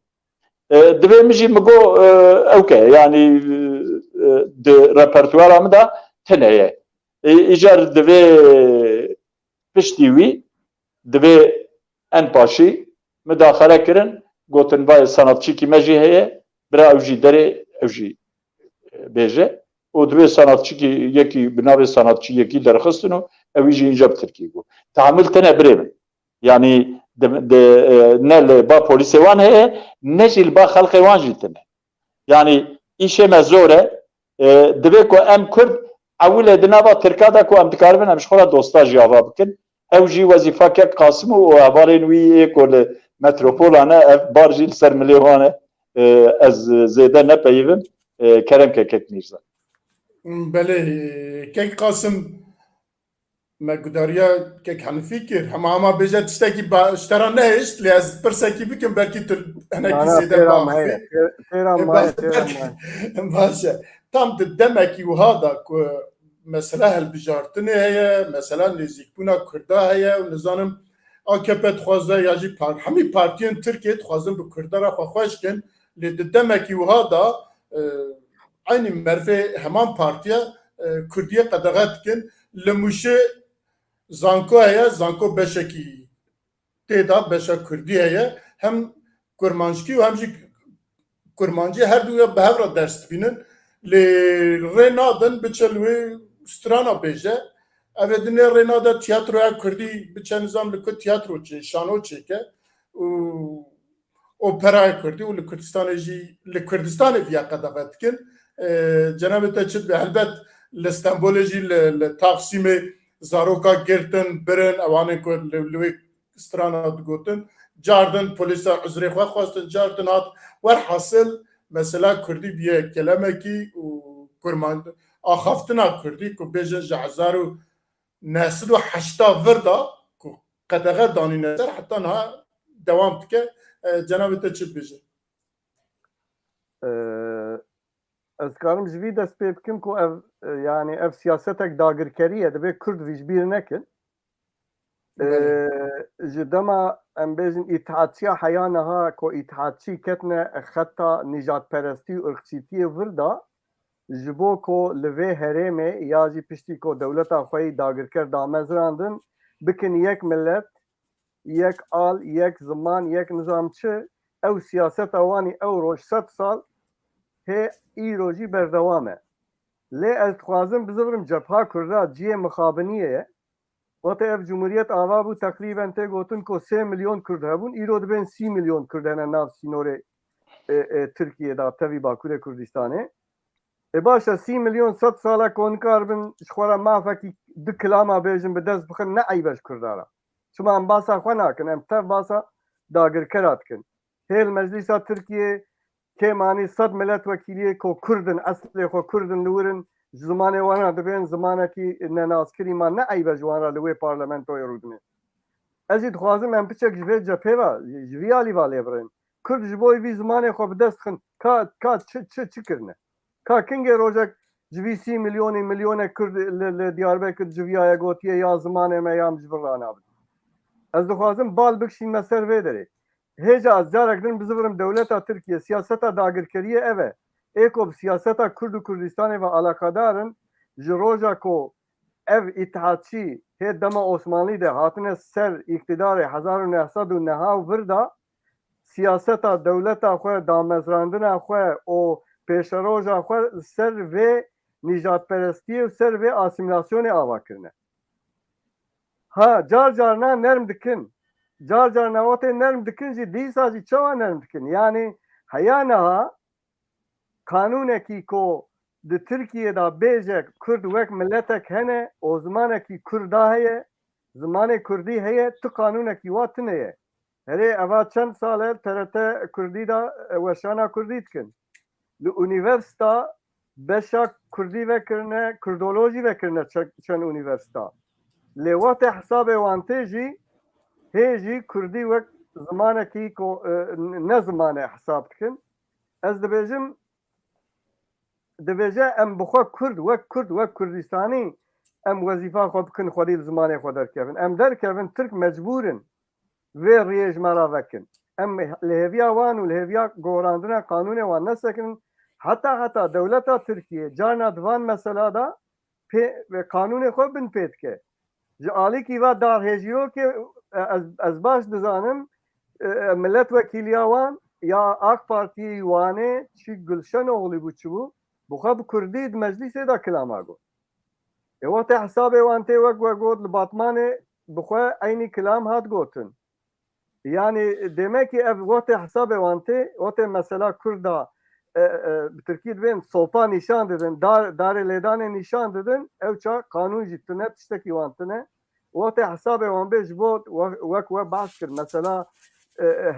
Divê min jî migo ewke yani di repertuara min da tune ye. Îcar divê piştî wî divê en paşî midaxele kirin gotin vay sanatçîkî me jî heye bira ew jî derê ew jî bêje û divê sanatçîkî yekî bi navê sanatçî yekî derxistin û ew jî înca bi Tirkî bû. Teamûl tune birê min. Yani ne li ba polîsê wan heye ne jî li ba xelkê wan jî tune. Yani îşê me zor e divê ku em Kurd ewilê di nava Tirka da ku em dikaribin em ji xwe re dosta jî ava bikin. Ew jî wezîfeke Qasîm û hevalên wî yê ku li metropolan e ev bar jî li ser milê wan e ez zêde nepeyivim kerem kekek Mîrza. Belê Kek Qasîm ما گوداریا که حنفی کر هما بجد تشتکی با اشترا نهشت لیاز پرسکی بکن بلکی تو هنکی زیده باخفی باشه tam demekî wiha da ku mesela hilbijartinê heye mesela nêzîkbûna Kurda heye û nizanim AKP dixwaze ya jî hemî partiyên Tirkiye dixwazin bi Kurdara xwe xweş kin lê di demekî wiha da aynî mervê heman partiye Kurdiye qedexe dikin li Mûşê zanko heye zanko beşekî têda beşa Kurdî heye hem kurmanjikî û hem jî kurmancî her duya bi hev ra ders dibînin lê rê nadin biçe li wê strana bêje ev ê dinê rê nade tiyatroya Kurdî biçe nizam li ku tiyatro çê şano çêke û operaya Kurdî û li Kurdistanê jî li Kurdistanê viya qedexe dikin cenabê te çi be helbet li Stenbolê jî li Taxsîmê zaroka girtin birin ewanê ku li wê strana digotin cardin polîsa uzrê xwe xwestin cardin hat werhasil mesela Kurdî biye kelemekî û kurman axaftina Kurdî ku bêjin ji 1980 vir da ku qedexe danîne ser heta niha dewam dike cenabê te çi bêje ez karim ji vî dest pê bikim ku ev yani ev siyasetek dagirkerî ye dibe Kurd vîjbîr nekin ji dema em bêjin îtihatçiya heya niha ku îtihatçî ketine xeta nîjadperestî û irqçîtiyê vir da ji bo ku li vê herêmê ya jî piştî ku dewleta xwe yî dagirker damezrandin bikin yek millet yek al yek ziman yek nizam çi ew siyaseta wanî ew roj 100 sal hê îro jî berdewam e lê ez dixwazim bizivirim Cebha Kurda ciyê mixabiniyê ye Wate ev Cumhuriyet ava bû teqrîben tê gotin ku 3 milyon Kurd hebûn îro dibên 3 milyon Kurd hene nav sînorê Tirkiye da tevî Bakurê Kurdistanê baş e 3 milyon 100 sala ku nikar bin ji xwe re mafekî di kilama bêjin bi dest bixin ne eybeş Kurdara çima em basa xwe nakin em tev basa dagirkera dikin hêl Meclîsa Tirkiye kêmanî 100 milletvekîliyê ku Kurdin eslê xwe Kurdin li wirin ji zimanê wan re dibên zimanekî nenazkirî man ne eybe ji wan re li wê parlamentoyê rûdinê ez jî dixwazim em piçek ji vê cephê ve ji vî alî va lê birin Kurd ji bo vî zimanê xwe bi dest dixin ka çi kirine ka kingê rojek ji vî 3 milyonê milyonek Kurd li Diyarbekir ji vîya gotiye ya zimanê me ya ji vir ranabin ez dixwazim bal bikişîne ser vê derê hêja ez carek din bizivirim dewleta Tirkiye siyaseta dagirkeriyê ev e êko bi siyaseta Kurd û Kurdistanê ve alakadarin ji roja ku ev îtihatçî hê dema Osmanlî de hatine ser îktidarê 1990 vir da siyaseta dewleta xwe damezrandina xwe û pêşeroja xwe ser vê nîjadperestiyê û ser vê asîmilasyonê ava kirine ha car carna nerm dikin car carna watê nerm dikin jî dîsa jî çawa nerm dikin yani heya niha kanûnekî ku di Tirkiye da bêje Kurd wek milletek hene û zimanekî Kurda heye zimanê Kurdî heye tu kanûnekî wa tune ye herê eva çend sal e TRT Kurdî da weşana Kurdî dikin li unîversîta beşa Kurdî vekirine Kurdolojî vekirine çend unîversîta lê watê hesabê wan tê jî hê jî Kurdî wek zimanekî ku ne zimanê hesab dikin ez dibêjim dibêje em bixwe Kurd wek Kurdistanî em wezîfa xwe bikin xwedî li zimanê xwe derkevin em derkevin Tirk mecbûrin vê rêjmera vekin em li hêviya wan û li hêviya gorandina kanûnê wan nesekinin heta dewleta Tirkiye carna divan mesela da kanûnê xwe bin pê dike ji alîkî ve darhêjîrokê ez baş dizanim milletvekîliya wan ya AK Partiyê wanê çi Gulşenoğlî bû çi bû bixwe bi Kurdî di meclîsê da kilama got watê hesabê wan tê wek got li Batmanê bixwe eynî kilam hat gotin yani demek ki ev watê hesabê wan tê watê mesela Kurda bi Tirkî dibên sopa nîşan didin darê lêdanê nîşan didin ew ça kanûn jî tune tiştekî wan tune watê hesabê wan bê ji bo wek we behs kir mesela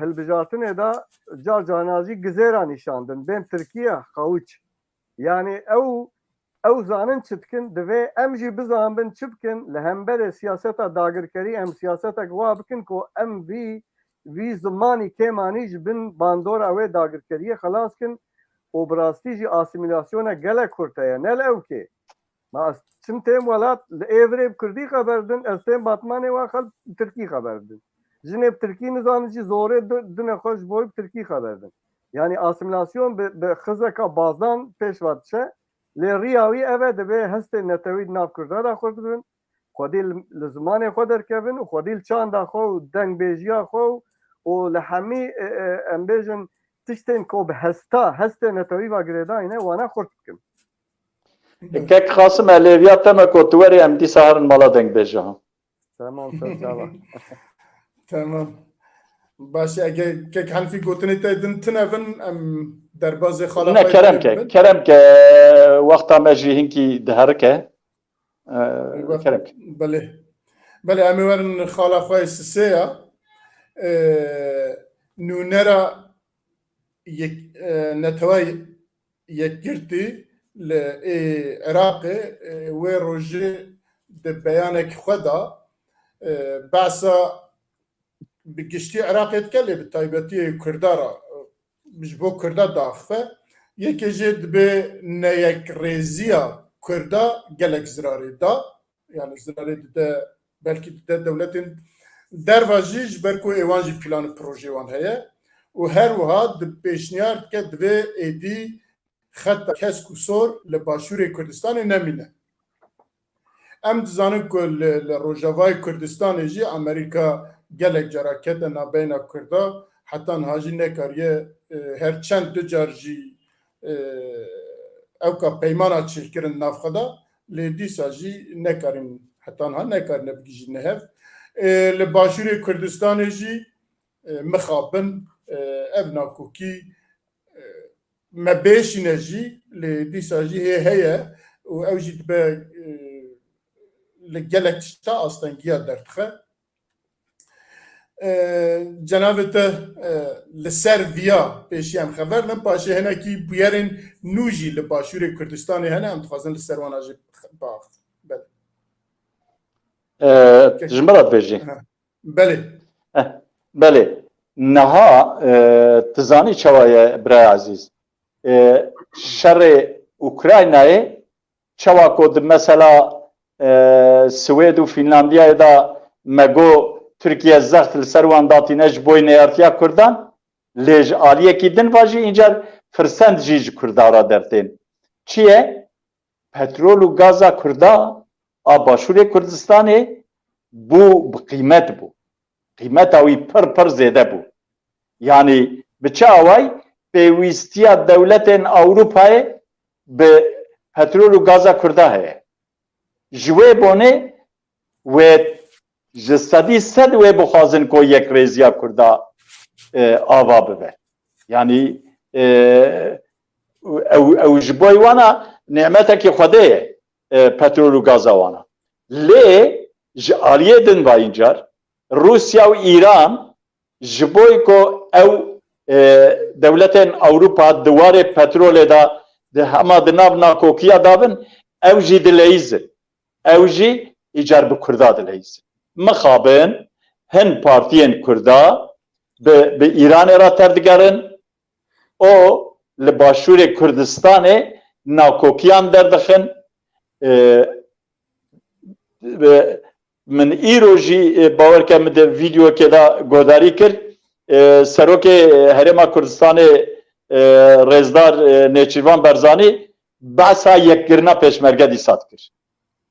hilbijartinê da car carna jî gizêra nîşan din bên Tirkiye xewûç yani ew ew zanin çi dikin divê em jî bizanibin çi bikin li hemberê siyaseta dagirkerî em siyasetek wa bikin ku em vî zimanî kêmanî ji bin bandora wê dagirkeriyê xelas kin û bi rastî jî asîmîlasyona gelek kurt heye ne li ewkê çim têm welat li êvirê bi Kurdî xeber din ez têm Batmanê wa xel bi Tirkî xeber din jinê bi Tirkî nizanî jî zorê dinê xwe ji bo bi Tirkî xeber din yani asîmîlasyon bi xizeka bazdan pêş ve diçe lê rêya wî ev e divê hestên netewî di nav Kurda da xwe bibin xwedî li zimanê xwe derkevin û xwedî li çanda xwe û dengbêjiya xwe û li hemî em bêjin tiştên ku bi hestê netewî ve girêdayîne wana xurt bikin. Kek xasim elêviya te me ku tu werî em dîsa herin mala dengbêjiya. Tamam serçava. Tamam. Baş kek hanfî gotinê te din tinevin em derbazê xala Ne kerem ke wexta me jî hinkî diherike. Kerem ke. Belê em ê werin xala xwe sisê ya nûnera netewa yekgirtî li Iraqê wê rojê di beyanekî xwe da behsa bi giştî Iraqê dike lê bi taybetiyê Kurda ra ji bo Kurda daxife yekê jê dibe neyekrêziya Kurda gelek zirarê da yani zirarê dide belkî dide dewletên derva jî ji ber ku êwan jî planı projê wan heye û her wiha di pêşniyar dike divê êdî xeta kesk û sor li başûrê Kurdistanê nemîne. Em dizanin ku li Rojavayê Kurdistanê jî Amerîka gelek cara kete navbeyna Kurda heta niha jî nekariye her çend du car jî ewka peymana çêkirin navxwe da lê dîsa jî nekarin heta niha nekarine bigîjîne hev. Li başûrê Kurdistanê jî mixabin ev nakokî me bêşîne jî lê dîsa jî heye û ew jî dibe li gelek tişta astengiya derdixe. Cenabê te li ser viya pêşî em xeber din paşê hinekî bûyerên nû jî li başûrê Kurdistanê hene em dixwazin li ser wana jî biaxivin. Ji me re dibêjî. Belê. Belê. Niha tu zanî çawa ye biraya ezîz. Şerê Ukraynayê çawa ku di mesela Swêd û Fînlandiyayê da me got Tirkiye zext li ser wan datîne ji bo neyartiya Kurdan lê ji aliyekî din va jî încar firsend jî ji Kurda ra dertên. Çi ye? Petrol û gaza Kurda a başûrê Kurdistanê bû bi qîmet bû. Qîmeta wî pir zêde bû. Yani bi çi away pêwîstiya dewletên Ewropayê bi petrol û gaza Kurda heye. Ji wê bonê wê ji sedî sed wê bixwazin ku yekrêziya Kurda ava bibe. Yani ew ji bo wana nimetekî Xwedê ye petrol û gaza wana. Lê ji aliyê din vayîn car Rusya û İran ji bo ku ew dewletên Ewropa di warê petrolê da di hema di nav nakokiya dabin ew jî dileyîzin. Ew jî îcar bi Kurda dileyîzin. Mixabin hin partiyên Kurda bi Îranê ra terdigerin o li başûrê Kurdistanê nakokiyan derdixin min îro jî bawerke min de vîdyoke da godarî kir serokê Herêma Kurdistanê Rêzdar Nêçîrvan Berzanî behsa yekkirina pêşmerge dîsat kir.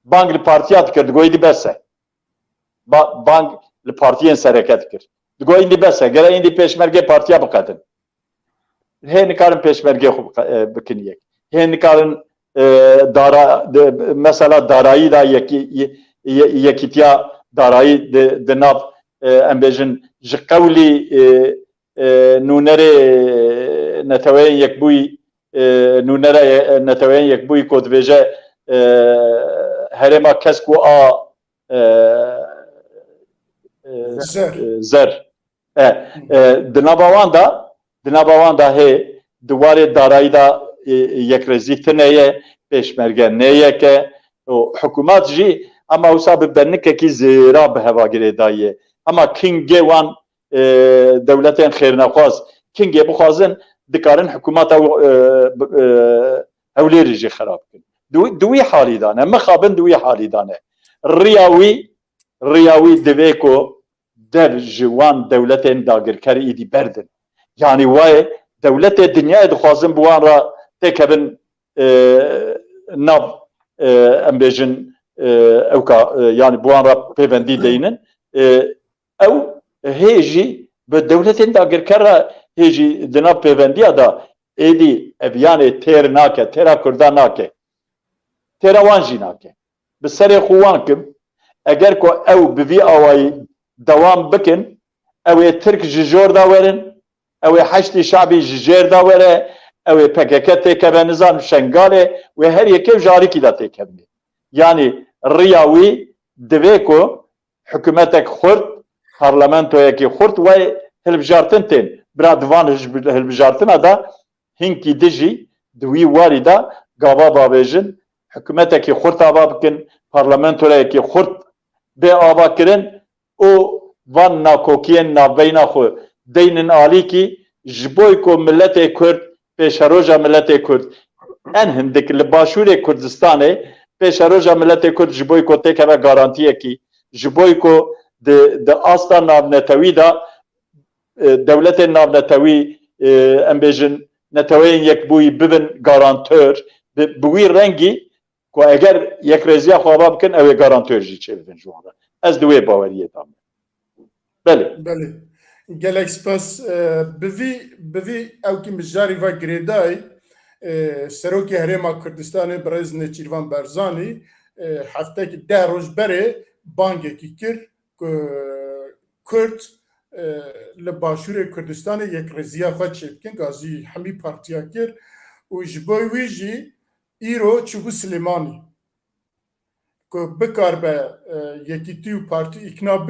Bang li partiya dikir digoyî dibese. Bang li partiyên sereket kir. Digoyî dibese gere îndî pêşmerge partiya biqedin. Hê nikarin pêşmergê xwe bikin yek. Hê nikarin mesela darayî da yekîtiya darayî di nav em bêjin ji qewlî nûnerê neteweyên yekbûyî nûnera neteweyên yekbûyî ku dibêje herêma kesk û a zer di nava wan da hê di warê darayî da yekrêzî tune ye پێشمەرگە نەیەکە حکوومەت ژی ئەما وسا ببەرنکێکی زێرا بە هەوا گرێداییە ئەما کینگێ وان دەولەتێن خێرنەخواز کینگێ بخوازن دikarin حکوومەت هەولێریژی خراپ بکەن دوی حالیدانە مخابن دوی حالیدانە ڕیاوی divê ku der ji wan dewletên dagirkerî êdî berdin yanî wayê dewletê dinyayê dixwazin bi wan re têkevin nav em bêjin ew ka yanî bi wan re pêvendî deynin ew hê jî bi dewletên dagirker re hê jî di nav pêvendiya da êdî ev yanê têr nake têra Kurdan nake têra wan jî nake bi serê xwe wan kim eger ku ew bi vî awayî dewam bikin ew ê Tirk ji jor da werin ew ê heştê şabî ji jêr da were ew ê PKK têkeve nizam Şengalê wê her yekê jarîkî da têkevî yanî rêya wî divê ku hikûmetek xurt parlamentoyekî xurt wê hilbijartin tên bira divan hilbijartina da hinkî dijî di wî warî da gava bavêjin hikûmetekî xurt ava bikin parlamentoyekî xurt bê ava kirin û van nakokiyên navbeyna xwe deynin alîkî ji bo ku milletê Kurd pêşeroja milletê Kurd en hindik li başûrê Kurdistanê pêşeroja milletê Kurd ji bo ku têkeve garantiyekî ji bo ku di asta navnetewî da dewletên navnetewî em bêjin neteweyên yekbûyî bibin garantör bi wî rengî ku eger yekrêziya xwe ava bikin ew ê garantör jî çêbibin ji wan re ez di wê baweriyê da me belê belê gelek spas bi vî ewkî mijarî ve girêdayî Serokê Herêma Kurdistanê Birêz Nêçîrvan Barzanî heftekî 10 roj berê bangekî kir ku Kurd li başûrê Kurdistanê yekrêziya xwe çêbikin gazî hemî partiya kir û ji bo wî jî îro çûbû Silêmanî ku bikarbe yekîtî û partî îkna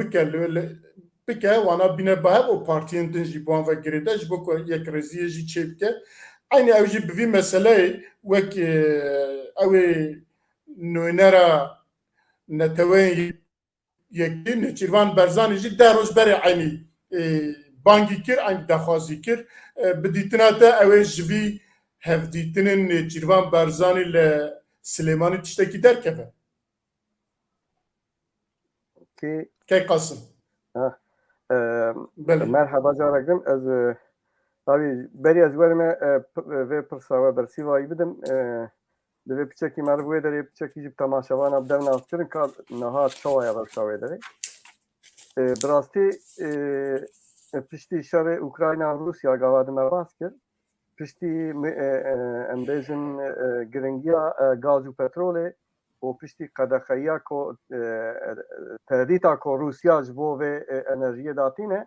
bike wana bîne bihev û partiyên din jî bi wan ve girêde ji bo ku yekrêziyê jî çêbike aynı ew jî bi vî meseleyê wek ew ê nûnera neteweyên yekî Nêçîrvan Barzanî jî 10 roj berê aynî bangî kir aynî dexwazî kir bi dîtina te ew ê ji vî hevdîtinên Nêçîrvan Barzanî li Silêmanî tiştekî derkeve kê qasım merhaba carekim ez tabii berî ez werime vê pirsa we bersîvayî bidim divê piçekî meriv wê derê piçekî jî temaşevana bi dev navkirin ka niha çawaya bersa wê derê bi rastî piştî şerê Ukrayna Rusya gava dime bas kir piştî em bêjin giringiya gaz û petrolê û piştî qedexeyiya ku tehdîta ku Rusya ji bo vê enerjiyê datîne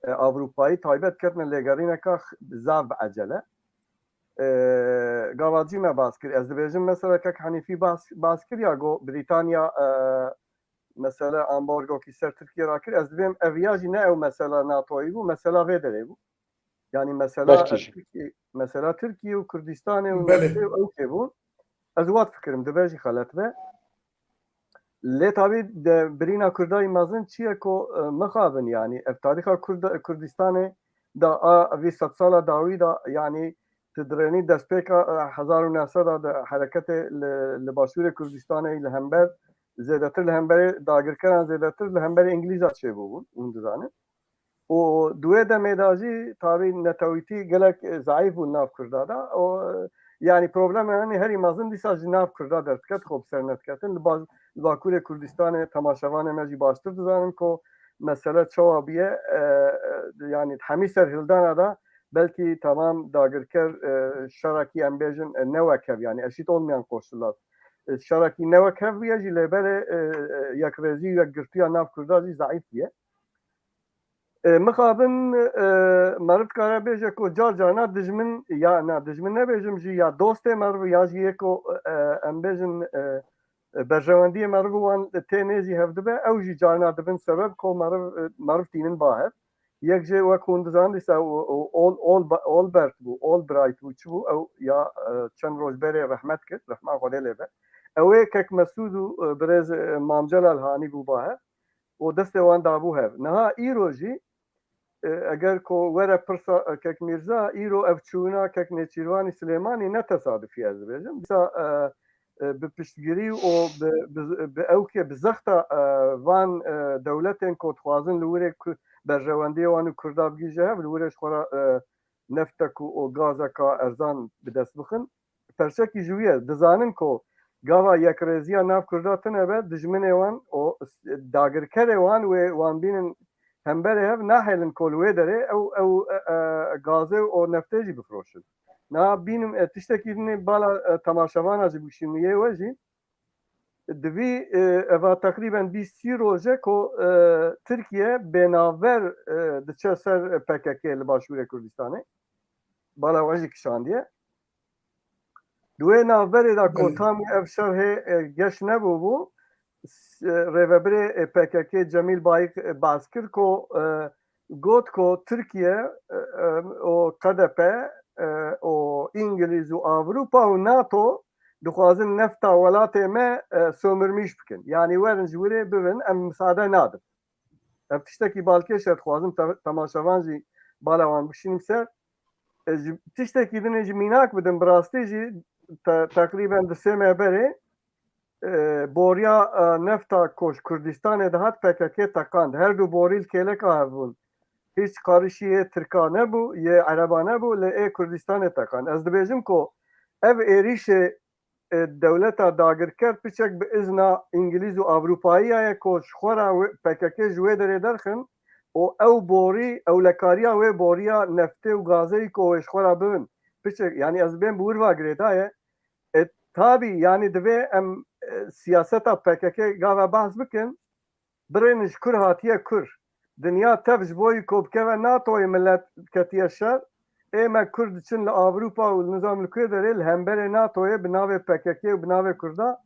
Avrupayî taybet kirine lêgerîneka zav bi ecele gavacî me bas kir ez dibêjim mesela kek Henîfî bas kir ya got Brîtanya mesela ambargokî ser Tirkiye ra kir ez dibêm eviya jî ne ew mesela NATOyî bû mesela vê derê bû yani mesela Tirkiye û Kurdistanê û ew kê bû ez wat fikirim dibe jî xelet ve lê tabî de birîna Kurdayî mezin çi ye ku mixabin yani ev tarîxa Kurdistanê da vî sed sala dawî da yani ti dirênî destpêka 1900 da hereketê li başûrê Kurdistanê li hember zêdetir li hemberê dagirkeran zêdetir li hemberê İngîlîza çêbûbûn hûn dizanin û duwê demê da jî tabî netewîtî gelek zayîf bûn nav Kurda da yani problema yani herî mezin dîsa jî nav Kurda destket xwe bi ser nediketin li Bakurê Kurdistanê temaşevanê me jî baştir dizanin ku mesele çawa bûye yani hemî ser hildana da belkî tamam dagirker şerekî em bêjin newekev yani eşît olmayan koşullar şerekî newekev bûye jî lêberê yekrêzî û yekgirtiya nav Kurda jî zayîf bûye mixabin meriv dikare bêje ku car carna dijmin ya na dijmin nebêjim jî ya dostê meriv ya jî yê ku em bêjin berjewendiyê meriv wan tê nêzî hev dibe ew jî carna dibin sebeb ku meriv tînin bahev یک جه وک هندزان دیسا Olbert بو Albright بو چی بو او یا چند روز بره رحمت کرد رحمه خدا لیبه اوه کک مسعود و برز مامجل الهانی بو باه و دست وان دابو هف نها ایروجی اگر کو وره پرسا کک میرزا ایرو افچونا کک نچیروانی سلیمانی نه تصادفی از بیجم دیسا به پشتگیری و به اوکی بزختا وان دولتین کود خوازن لوره برجوانده وانو کردا بگیجه هف لورش خورا نفتک و گازکا ارزان بدست بخن پرچکی جویه دزانن کو گاوا یک رزیا ناف کردا تنه به دجمنه وان و داگرکره وان و وان بینن همبره هف ناحلن کولوه داره او گازه و نفتجی بفروشن نا بینم تشتکی دنی بالا تماشاوان از بکشیمیه وجی دوی اوا تقریبا 20 روزه کو ترکیه بناور دچه سر PKK لباشور کردستانه بالا وجی کشاندیه دوی ناوری دا کو تام افشار گش نبو بو ریوبری PKK جمیل بایک باسکر کو گوت کو ترکیه و KDP و انگلیز و اوروپا و ناتو دخوازن نفتا ولاته ما سومرمیش بکن یعنی ورن جوره ببین ام مساعده نادم تشتکی بالکش خوازم تماشاوان جی بالاوان بشینیم سر تشتکی دنه جی میناک بدن براستی جی تقریبا دسمه بره بوریا نفتا کوش کردستان دهات PKK تکاند هر دو بوریل کلک آهبون هیچ قارشیه ترکا نبو یه عربا نبو لی کردستان تکاند از دبیجم کو ev êrişê dewleta dagirker piçek bi izna İngiliz û Avrupayî ku ji xwe re PKK ji wê derê derxin û ew borî ewlekariya wê boriya neftê û gazeyî ku wê ji xwe re bibin piçek yani ez bên bi wir vagirê daye tabi yani divê em siyaseta PKK gava behs bikin birên ji kur hatiye kur dinya tev ji bo yî ku bikeve NATOyê millet ketiye şer ême Kurd için li Avrupa û nizam li ku derê li hemberê NATOyê bi navê PKK û bi navê Kurda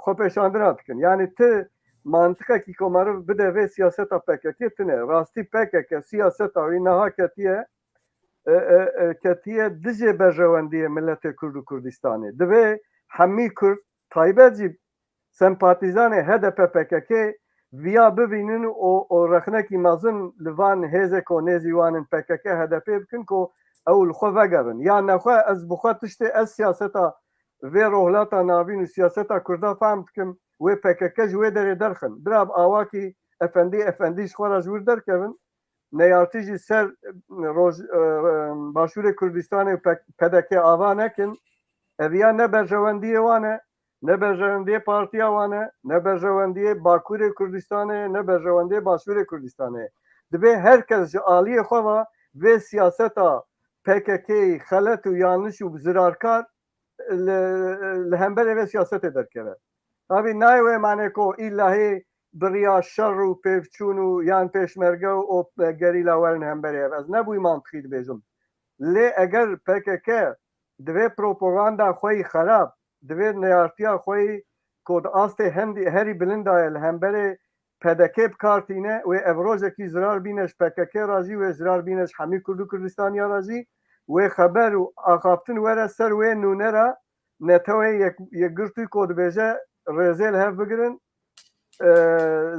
xwe pêşandina dikin yani ti mantıkekî ku meriv bide vê siyaseta PKK tune rastî PKK siyaseta wî niha ketiye ketiye dijê berjewendiyê milletê Kurd û Kurdistanê divê hemî Kurd taybet jî sempatîzanê HDP PKK via bibînin û rexnekî mezin li van hêzê ku nêzî wanin PKK HDP bikin ku ew li xwe vegerin ya nexwe ez bi xwe tiştê ez siyaseta vê rohlata navîn û siyaseta Kurda fehm dikim wê PKK ji wê derê derxin birav awakî efendî ji xwe re ji wir derkevin neyartî jî ser başûrê Kurdistanê PKK ava nekin ev ya ne berjewendiyê wan e ne berjewendiyê partiya wan e ne berjewendiyê Bakurê Kurdistanê ne berjewendiyê başûrê Kurdistanê dibe herkes ji aliyê xwe ve vê siyaseta PKK'yê xelet û yanlış û zirarkar li hemberê vê siyasetê derkeve tabii nayê wê mane ku illahê biriya şer û pêvçûn û yan pêşmerge û gerîla werin hemberê ez nebûyî mantıqî dibêjim lê eger PKK divê propaganda xwe yî xerab divê neyartiya xwe yî ku di astê herî bilind daye li hemberê PDK bikartîne wê ev rojekî zirar bîne ji PKK ra jî wê zirar bîne ji hemî Kurd û Kurdistaniya ra jî wê xeber û axaftin were ser wê nûne ra netewê yekgirtî ku dibêje rêzê li hev bigirin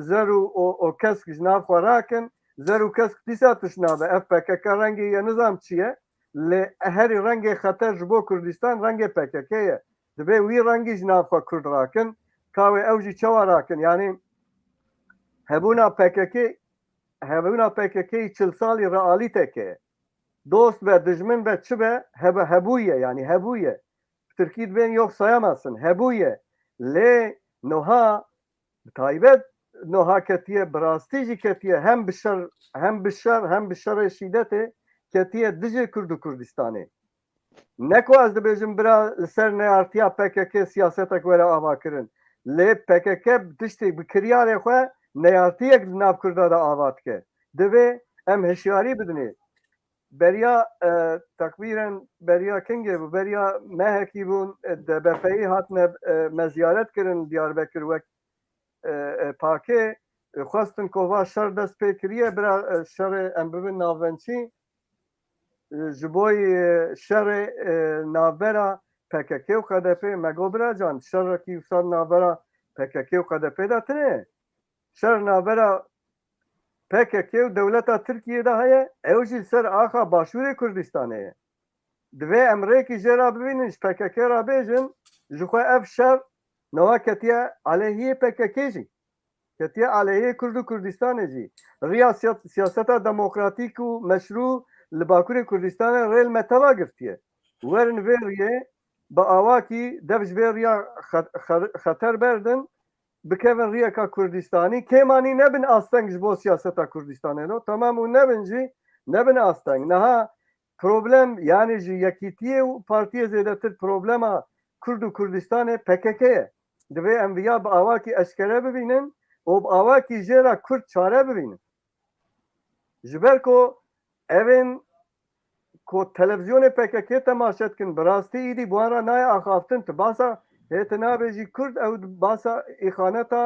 zer û kesk ji nav xwe rakin zer û kesk dîsa tişnabe ev PKK rengê ye nizam çi ye lê herî rengê xeter ji bo Kurdistan rengê PKK ye divê wî rengî ji nav xwe Kurd rakin ka wê ew jî çawa rakin yani hebûna PKK'yê çil salî realîteke ye dost ve dijmin ve çi be hebûye yani hebûye Tirkî dibên yok sayamazsın hebûye lê niha taybet niha ketiye bi rastî jî ketiye hem bi şer hem bi şerê şîdetê ketiye dijê Kurd û Kurdistanê ne ku ez dibêjim bira li ser neyartiya PKK siyasetek were ava kirin lê PKK tiştê bi kiryarê xwe neyartiyek li nav Kurda da ava dike divê em hişyarî bidinê beriya tekbîren beriya kengê bû beriya mehekî bûn DBP'yê hatine me ziyaret kirin Diyarbekir wek pakê خواستن کۆوا شەر دەست پێ کردیە برا شەڕێ ئەم ببن ناڤەنچی ji bo şerê navbera PKK û KDP me got biracan şerekî wisa navbera PKK û KDP de tune şer navbera PKK û dewleta Tirkiye de heye ew jî ser axa Başûrê Kurdistanê ye divê emrêkî jê ra bibînin ji PKK ra bêjin ji xwe ev şer newa ketiye aleyhiyê PKK jî ketiye aleyhiyê Kurd û Kurdistanê jî riya siyaseta demokratîk û meşrû li Bakurê Kurdistanê rêl me teva girtiye werin vê riyê bi awakî dev ji vê riya xeter berdin bikevin riyeka Kurdistanî kêmanî nebin asteng ji bo siyaseta Kurdistanê lo tamam û nebin jî nebin asteng niha problem yani ji yekîtiyê û partiyê zêdetir problema Kurd û Kurdistanê PKK ye divê em viya bi awakî eşkere bibînin û bi awakî jê ra Kurd çare bibînin ji ber ku evên ku televizyonê PKK temaşe dikin bi rastî îdî bi wan re naye axaftin tu basa hêtin nabêjî Kurd ew basa îxaneta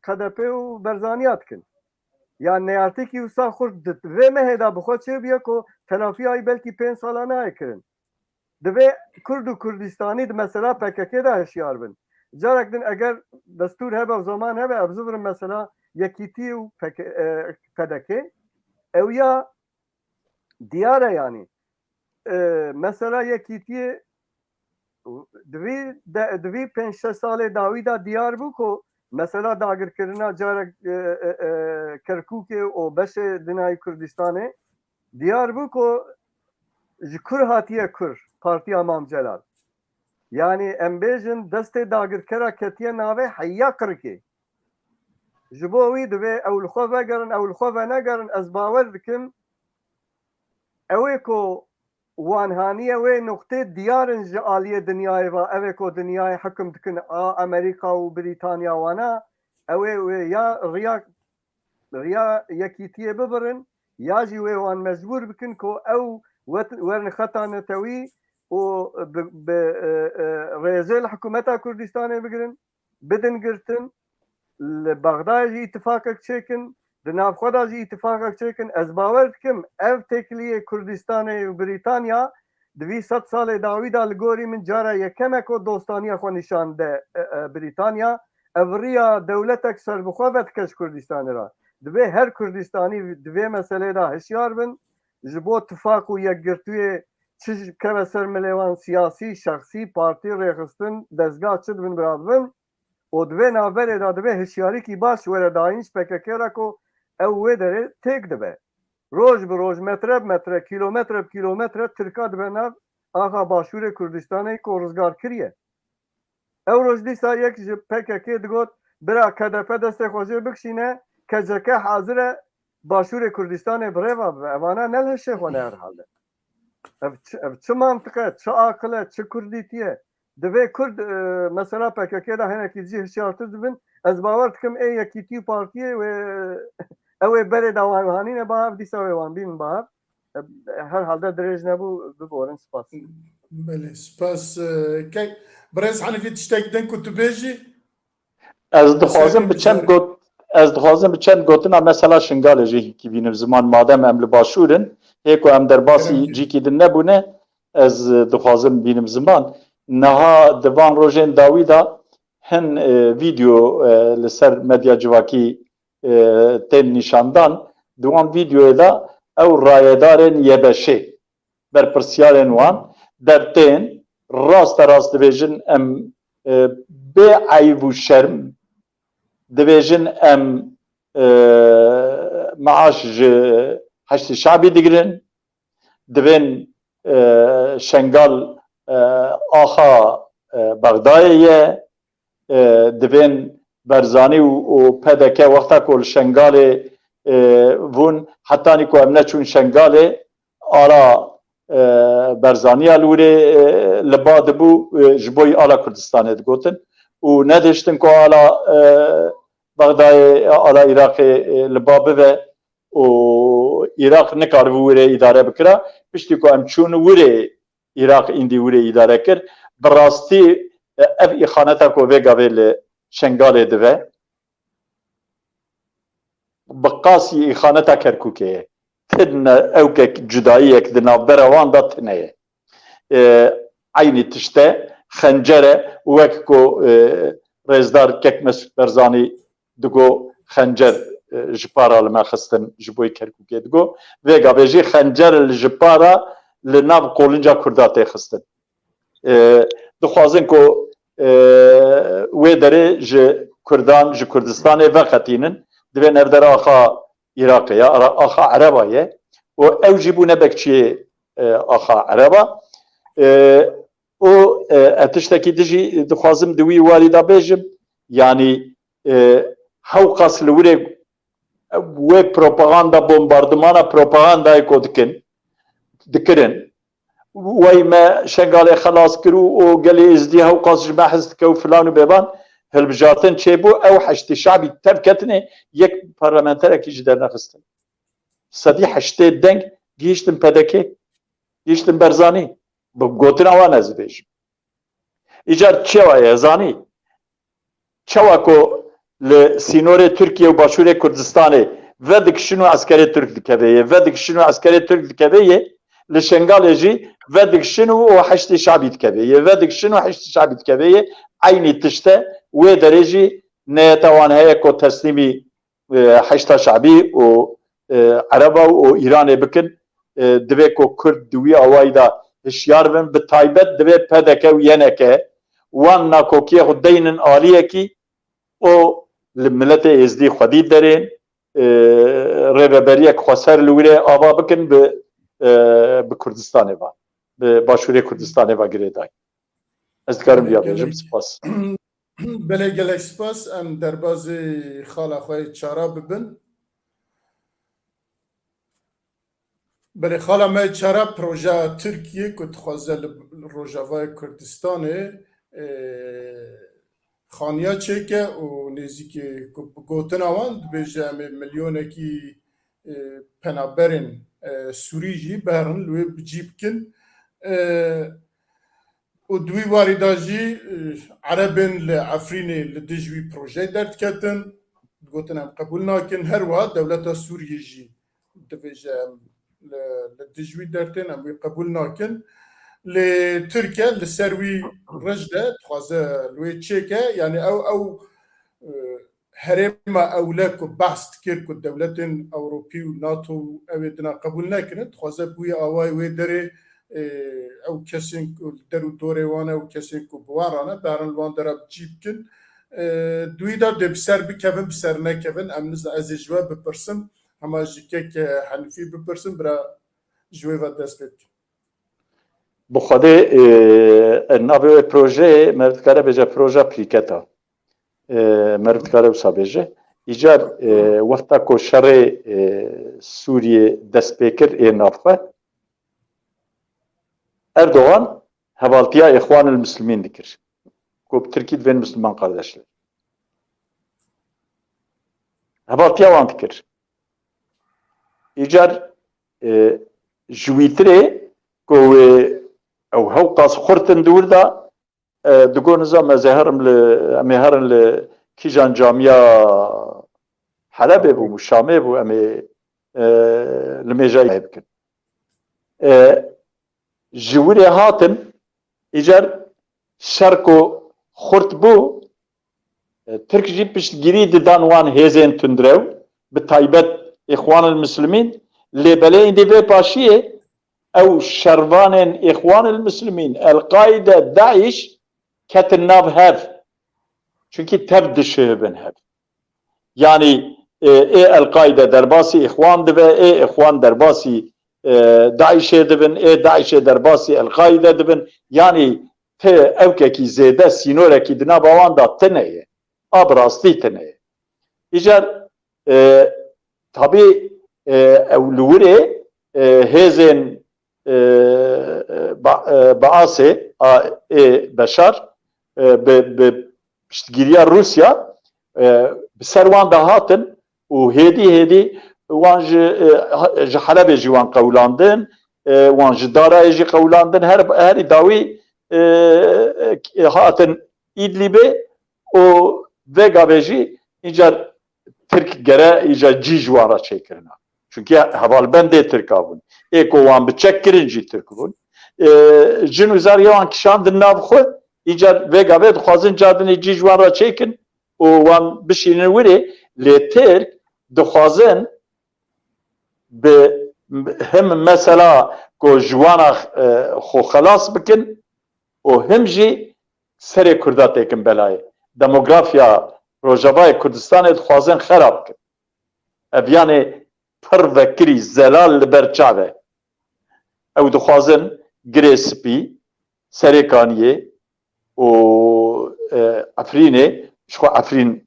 KDP û berzaniya dikin ya neyartîkî wisa xurt divê mehê de bi xwe çêbiye ku telafiya belkî 5 sala nayê kirin divê Kurd û Kurdistanî di mesela PKK de hişyar bin carek din eger destûr hebe zaman hebe ev zivrin mesela yekîtî û PKK ew ya diyare yani mesela yekîtiyê divî 5-6 salê dawî da diyar bû ku mesela dagirkirina carek Kerkûkê û beşê dinayê Kurdistanê diyar bû ku ji kur hatiye kur Partiya Mam Celal yani em bêjin destê dagirkera ketiye navê Heyya Qirikê ji bo wî divê ew li xwe vegerin ew li xwe venegerin ez bawer dikim ew ê ku wan haniye wê noqtê diyarin ji aliyê dinyayê ve ev ê ku dinyayê hekim dikin a Amerîka û Brîtanya wana ew ê ya riya yekîtiyê bibirin ya jî wê wan mecbûr bikin ku ew werin xeta netewî û bi rêzê li hikûmeta Kurdistanê bigirin bidin girtin li Bexdayê jî îtifakek çêkin di navxwe da jî îtifakek çêkin ez bawer dikim ev têkiliyê Kurdistanê û Brîtanya di vî 100 salê dawî da li gorî min cara yekemek o dostaniya xwe nîşan de Brîtanya ev riya dewletek serbixwe vedike ji Kurdistanê ra divê her Kurdistanî di vê meselê da hişyar bin ji bo tifak û yekgirtiyê çi keve ser milêvan siyasî şexsî partî rêxistin dezgah çi dibin birabin û divê navberê da divê hişyarîkî baş were dayîn ji PKK ra ku ew wê derê têk dibe roj bi roj metre bi metre kîlometre bi kîlometre tirka dibe nav axa Başûrê Kurdistanê ku rizgar kiriye ew roj dîsa yek ji PKK digot bira KDP destê xwe jê bikişîne KCK hazir e Başûrê Kurdistanê bi rêva bibe evana ne hişê xwe ne herhalde ev çi mantık e çi aqil e çi kurdîtiye divê Kurd mesela PKK da hinekî jî hişyartir dibin ez bawer dikim ê yekîtî partiyê wê ew ê berê da wan hanîne bav dîsa wê wan bînin bav herhalde dirêj nebû biborin spas Belê spas birêz Henîfî tiştek din ku tu bêjî Ez dixwazim bi çend gotina mesela Şingalê jî hîkî bînim ziman madem em li Başûrin hê ku em derbasî cîkî din nebûne ez dixwazim bînim ziman niha di van rojên dawî da hin vîdeo li ser medya civakî tên nîşandan di wan vîdeoyê da ew rayedarên yebeşê berpirsyarên wan dertên rast dibêjin em bê eyb û şerm dibêjin em maaş ji heştê şabî digirin divên şengal axa Bexdayê ye divên Berzanî û PDK wexta ku li Şengalê bûn hetanî ku em neçûn Şengalê ala Berzaniya li wîrê li ba dibû ji bo ala Kurdistanê digotin û nediştin ku ala Bexdayê ala Iraqê li ba bibe û Iraq nikaribû wîrê îdare bikira piştî ku em çûn wîrê Iraq îndî wîrê îdare kir bi rastî ev îxaneta ku vê gavê li Şengalê dibe بقاسی ایخانتا کرکوکه تن اوکک جداییک دنابر وان دا تنه عینی تشته خنجره وکو رزدار کک مسعود برزانی دگو خنجر جپارا لما خستن جبوی کرکوکه دگو وگا بیجی خنجر الجپارا لناب قولنجا کرداته خستن دخوازن کو وی داره جه کردان جه کردستان وقتینن دوی نفدر آخا عراقیه آخا عربایه و او جیبو نبکچیه آخا عربا و اتشتکی دجی دخوازم دوی والیدا بیجم یعنی هاو قاس لوره و پروپاگاندا بومباردمانا پروپاگاندای کو دکرن وای ما شنگاله خلاص کرو و قال ازدي هاو قاس جمع حزتكو فلان وبيبان هالبجارتن تشيبو او حشتي شعبي تبكتني يك برلمانترك يجي درنا خستن صدي حشتي دنگ گيشتن پدكي گيشتن برزاني بگوتنا وانا زبيج ايجار چوا يزاني چوا کو لسينوري تركيا وباشوري كردستان ودك شنو عسكري ترك دكبيه ودك شنو عسكري ترك دكبيه لشنغالجي ودك شنو وحشتي شعبي دكبيه ودك شنو حشتي شعبي دكبيه عيني تشته ودرجي نتوان هيك تسليمي حشتا شعبي و عربا و ايران بكن دبيكو كرد دوي اوايدا هشيار بن بتايبت دبي پدك وينك وانا كوكي خدين اليكي او الملت ازدي خدي درين ربابريك خسر لوري ابا بكن بكردستان با باشوري كردستان با گريداي از دکارم بیابیم سپاس بله گلک سپاس ام درباز خالا خواه چارا ببن بله خالا ما چارا پروژه ترکیه که تخوازه روژاوای کردستانه خانیا چکه و نیزی که گوتن آوان بیجه همه ملیونه که پنابرین سوری جی بهرن لوی بجیب کن و دوی وارداجی عربن لعفرینی لدجوی پروژه درد کتن گوتن هم قبول ناکن هر وقت دولت سوریه جی دویجه لدجوی دردن هم قبول ناکن لترکیه لسروی رجده تخوازه لوی چیکه یعنی او هرما اولک و بحث کرد که دولت اوروپی و ناتو اویدنا قبول نکنند خوازه بوی آوای وی داره او کسین درو دوره وانه او کسین که بوارانه بران وان داره بجیب کن دوی دا ده بسر بکوین بسر نکوین امنز از جوه بپرسم اما جیکه که حنفی بپرسم برا جوه و دست بید بخواده ناوی پروژه مردکاره بجا پروژه پلیکتا مرد کاره و سابجه ایجار وقتا کو شر سوریه دست پیکر نافخه اردوغان هوالتیا اخوان المسلمین دکر کو ترکی دوین مسلمان kardeşler هوالتیا وان دکر ایجار جویتره کو او هو قاس خورتن دور دا دگو نظام مهرن لكيجان جامعة حلب بو مشامي بو امي لميجاي بكن جوري هاتن ايجار شركو خورت بو ترك جي بشت جريد دانوان هيزين تندرو بتايبت اخوان المسلمين لبلين دي في باشيه او شروان اخوان المسلمين القاعدة داعش كتن ناف هاف çünkü tev dışı ben hep yani el-Kaide derbasi ihvan ve ihvan derbasi Daiş'e dibin Daiş'e derbasi el-Kaide dibin yani te evkeki zede sinoreki dina bavan da teneye abrasti teneye icar tabi evlure hezen baase beşar piştgiriya Rusya بسروان دهاتن و هدی وان ج حلب جوان قولاندن وان ج دارا جی قولاندن هر داوی هاتن ایدلیبه و وگا بجی اینجا ت Türk gere ica cijwara çekirina. Çünkü hevalbendê Tirka bûn. Ê ku wan bi çek kirin jî Tirk bûn. Jin û zariyê wan kişandin nav xwe, îca vêga vê dixwazin cadinê cîjwan ra çêkin û wan bişînin wirê. Lê Tirk dixwazin bi him mesela ku ji wana xwe xelas bikin û him jî serê Kurda têkin belayê. Demografiya Rojavayê Kurdistanê dixwazin xerab bikin. Ev yanê pir vekirî zelal li ber çav e. Ew dixwazin girê spî, serê kaniyê û Efrînê, ji xwe Efrîn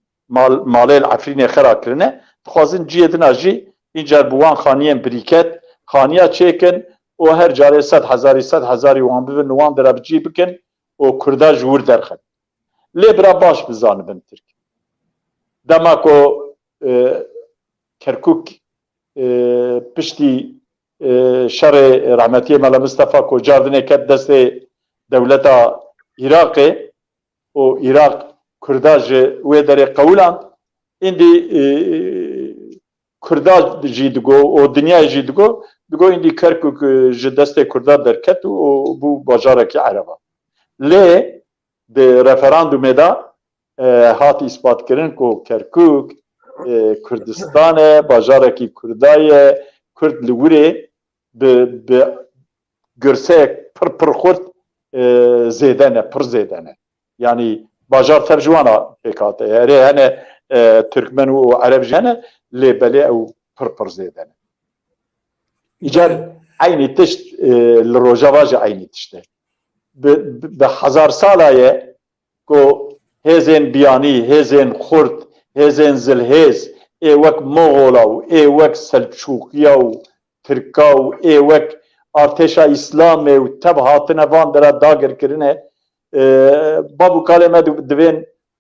malê li Efrînê xera kirine, dixwazin ciyê din a jî încer bi wan xaniyên birîket, xaniya çêkin û her carê 100,000 wan bibin wan dere bi cî bikin û Kurda ji wir derxin. Lê bira baş bizanibin Tirk. Dema ku Kerkûk piştî şerê rahmetiyê Mele Mustafa ku cardinê ket destê dewleta Iraqê û Iraq Kurda ji wê derê qewulan, îndî Kurda jî digo û dinyayê jî digo îndî Kerkûk ji destê Kurda derket û bû bajarekî Ereba. Lê di referandumê da hat îspatkirin ku Kerkûk Kurdistan e, bajarekî Kurda ye, Kurd li wirê bi girseyek pir xurt zêde ne, pir zêde ne. Yani bajar tev ji wana pêk hate. Erê hene Türkmen û Ereb jî hene, lê belê ew pir zêde ne. Îcar aynî tişt li Rojava jî aynî tişt e. Bi hezar sala ye ku hêzên biyanî, hêzên xurt, hêzên zilhêz, ê wek Moğola û ê wek Selçûkiya û Tirka û ê wek Artêşa Îslamê û tev hatine van dere dagirkirine, babûkalê me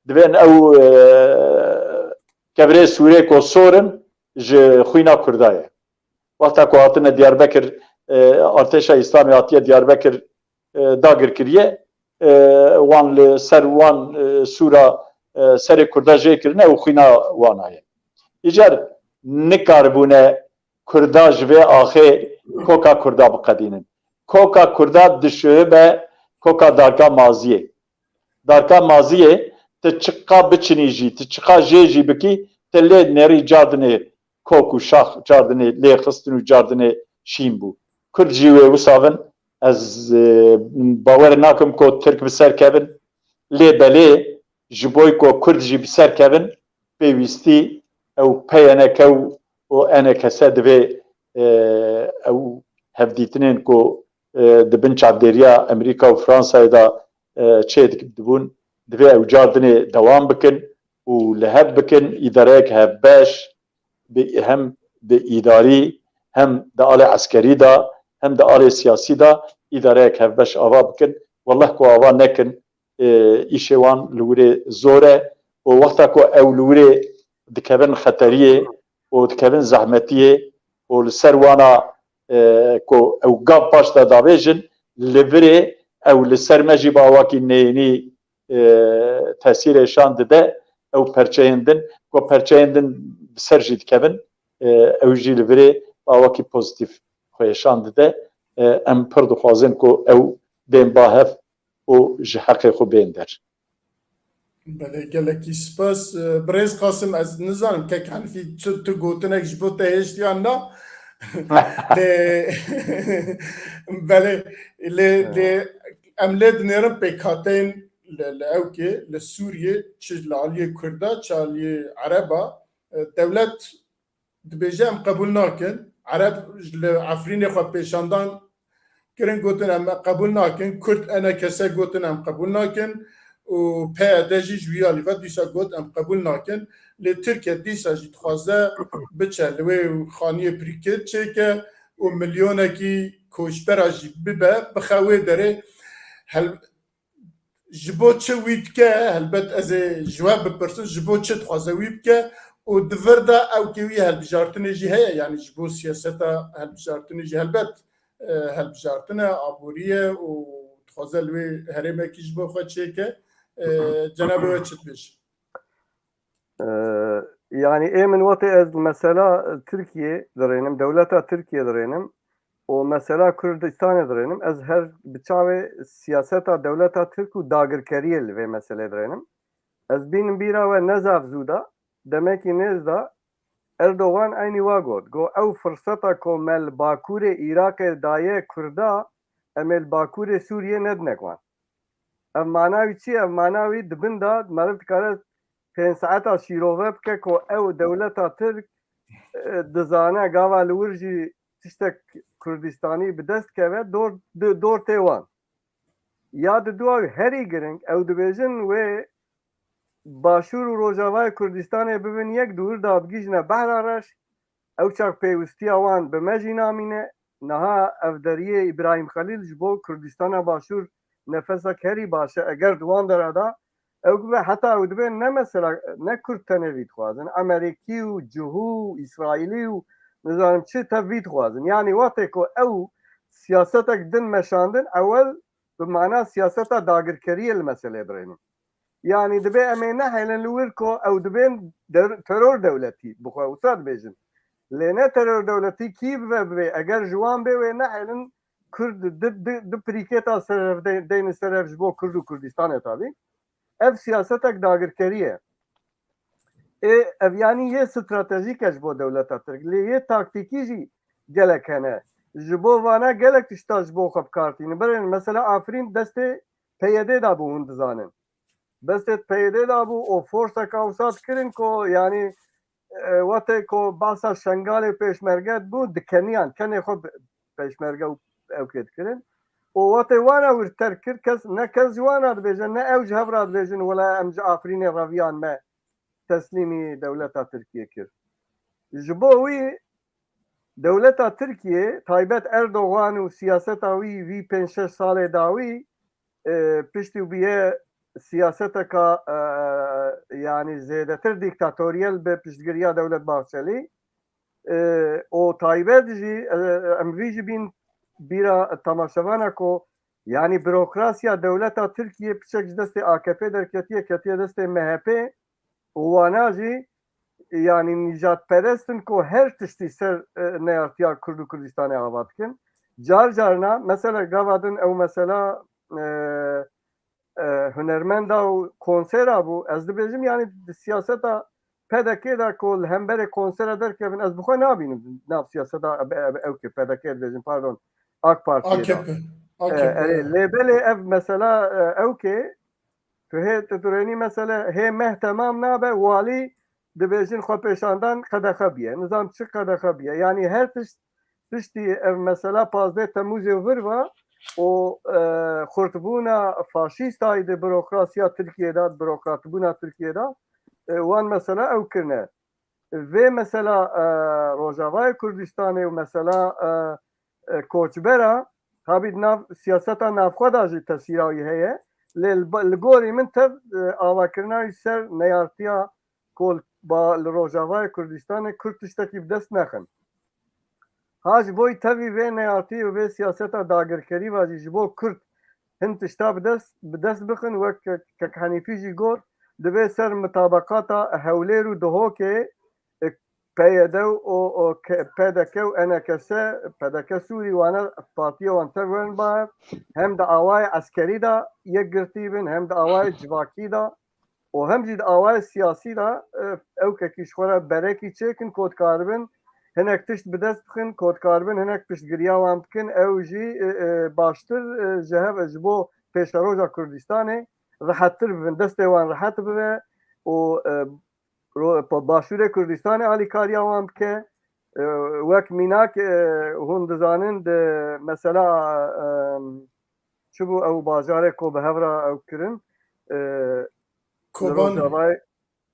divên ew kevirê Sûrê ku sorin ji xwîna Kurda ye. Wexta ku hatine Diyarbekir, Artêşa Îslamê hatiye Diyarbekir dagirkiriye, wan li ser wan Sûra serê Kurda jê kirine û xwîna wan ye. Îcar nikaribûne Kurda ji vê axê koka Kurda biqedînin. Koka Kurda dişibe koka darka maziyê. Darka maziyê ti çiqa biçinî jî, ti çiqa jê jî bikî, ti lê nerî cardinê kok û şax cardinê lê xistin û cardinê şîn bû. Kurd jî wê wisavin, ez bawer nakim ku Tirk bi ser kevin, lê belê ji bo ku Kurd jî bi ser kevin, pêwîstî ew peyenekew û enekese divê ew hevdîtinên ku dibin çavdêriya Amerîka û Fransayê da çê dibûn, divê ew cardinê dewam bikin û li hev bikin îdareyek hevbeş, hem di îdarî hem di alê eskerî da hem di alê siyasî da îdareyek hevbeş ava bikin. Wallah ku ava nekin, îşê wan li wirê zor e û wexta ku ew li wirê dikevin xeteriyê û dikevin zehmetiyê û li ser wana ku ew gav paş da davêjin, li virê ew li ser me jî bi awakî neyînî tesîrê şan dide, ew perçeyên din, ku perçeyên din bi ser jî dikevin, ew jî li virê bi awakî pozîtîv xwe şan dide. Em pir dixwazin ku ew bên bahev û ji heqê xwe bên der. Belê gelekî spas. Birêz Qasim, ez nizanim kek Henîfî tu gotinek ji bo te hêştiyan na. Belê lê em lê dinêrin pêkhateyên li Ewkê, li Sûriyê, çi li aliyê Kurda, çi aliyê Ereba, dewlet dibêje em qebûl nakin. Ereb li Efrînê xwe pêşandan kirin gotin em qebûl nakin. Kurd enekese gotin em qebûl nakin. û PYD jî ji wî alî ve dîsa got em qebûl nakin. Lê Tirkiye dîsa jî dixwaze biçe li wê xaniyê birîket çêke û milyonekî koçbera jî bibe, bixe wê derê. Ji bo çi wî dike, helbet ez ê ji we bipirsin, ji bo çi dixwaze wî bike û di vir de ewkê wî helbijartinê jî heye, yani ji bo siyaseta helbijartinê jî helbet helbijartin e, aborî ye û dixwaze li wê herêmekî ji bo xwe çêke. Cenab-ı çi dibêje? Yani emin vate ez mesela Türkiye direnim, devleta Türkiye direnim. O mesela Kürdistan'ı direnim. Ez her biçave siyaseta devleta Türk u dagirkeriye ve mesele direnim. Ez benim bira ve nezav zuda. Demek ki nezda Erdoğan aynı vagot. Go ev fırsata ko mel Bakure Irak'e daye Kürda emel Bakure Suriye nednek var. Ev manavi çi? Ev manavi dibin da merv kare 5 saata şirove bike ko ev devleta Türk dizane gava lurji tiştek Kürdistanî bi dest keve dor têwan. Ya di duwa herî giring ew dibêjin wê Başûr û Rojavayê Kurdistanê bibin yek dûr da bigîjine behra reş ew çak pêwistiya wan bi me jî namîne niha ev deriyê İbrahim Xelîl ji bo Kurdistana Başûr nefesek herî baş e eger di wan dere da ew bibe heta ew dibe ne mesela ne Kurd tenê vî dixwazin Amerîkî û cihû İsraîlî û nizanim çi tev vî dixwazin yanî watê ku ew siyasetek din meşandin ewel bi mana siyaseta dagirkeriyê li meselê birînin. Yani dibe em ê nehêlin li wir ku ew dibên teror dewletî bixwe wisa dibêjin. Lê ne teror dewletî kî bibe bibe eger ji wan bê wê nehêlin Kurd di pirîketa deynê serev ji bo Kurd û Kurdistanê tabii. Ev siyasetek dagirkeriye. Ev yanî yê stratejîk e ji bo dewleta Tirk. Lê yê taktîkî jî gelek hene. Ji bo vana gelek tişta ji bo xwe bikartînin. Birên mesela Afrîn destê PYD da bû hûn dizanin. Destê PYD da bû û forseka wisa dikirin ku yanî watê ku basa şengalê pêşmerge bû dikeniyan kenê xwe pêşmerge û ew kê dikirin. û watê wana wir terk kir kes ne kes ji wan re dibêje ne ew ji hev re dibêjin wela em ji Afrînê reviyan me teslîmî dewleta Tirkiye kir. Ji bo wî dewleta Tirkiye taybet Erdoğan û siyaseta wî vî 5-6 salê da wî piştî bûye siyaseteka yani zêdetir dîktatoriyel bi piştgiriya Devlet Bahçeli û taybet jî em vî jî bîn bîra temaşevana ku yani bürokrasiya dewleta Tirkiye piçek ji destê AKP derketiye ketiye destê MHP û wana jî yani nijadperestin ku her tiştî ser neyartiya Kurd û Kurdistanê ava dikin. Car carna mesela gavadin ew mesela hunermenda û konsera bû ez dibêjim yani siyaseta pedekê da ku li hemberê konsera derkevin ez bi xwe nabînim nav siyaseta ew kê pedekê dibêjim pardon AK Partiye da. Lê belê ev mesela ew kê tu hê tu turênî mesela hê meh temam nabe walî dibêjin xwe pêşandan qedexe biye. Nizam çi qedexe biye. Yani her tiştî ev mesela 15 Temmûzê vir ve o xurtbûna faşîstayî di bürokrasiya Tirkiye'de, bürokratbûna Tirkiye'de wan mesela ew kirine. Vê mesela Rojavayê Kurdistanê û mesela koçbera tabii nav siyaseta navxwe da jî tesîra wî heye. Lê li gorî min tev avakirina wî ser neyartiya ku li Rojavayê Kurdistanê Kurd tiştekî bi dest nexin. Ha ji bo tevî vê neyartî û vê siyaseta dagirkerî ve jî ji bo Kurd hin tişta bi dest bixin wek Kek Henîfî jî got divê ser mitabaqata Hewlêr û Duhokê PYD û PDK û NKS PDK Sûrî wana partiya wan tev werin bahev hem di awayê eskerî da yek girtî bin hem di awayê civakî da û hem jî di awayê siyasî da ew kekî ji xwe re berekî çêkin ku dikaribin hinek tişt bi dest bixin ku dikaribin hinek piştgiriya wan bikin ew jî baştir ji hev ji bo pêşeroja Kurdistanê rihettir bibin destê wan rihet bibe û Başûrê Kurdistanê alîkariya wan bike wek mînak hûn dizanin di mesela çi bû ew bajarê ku bi hev re ew kirin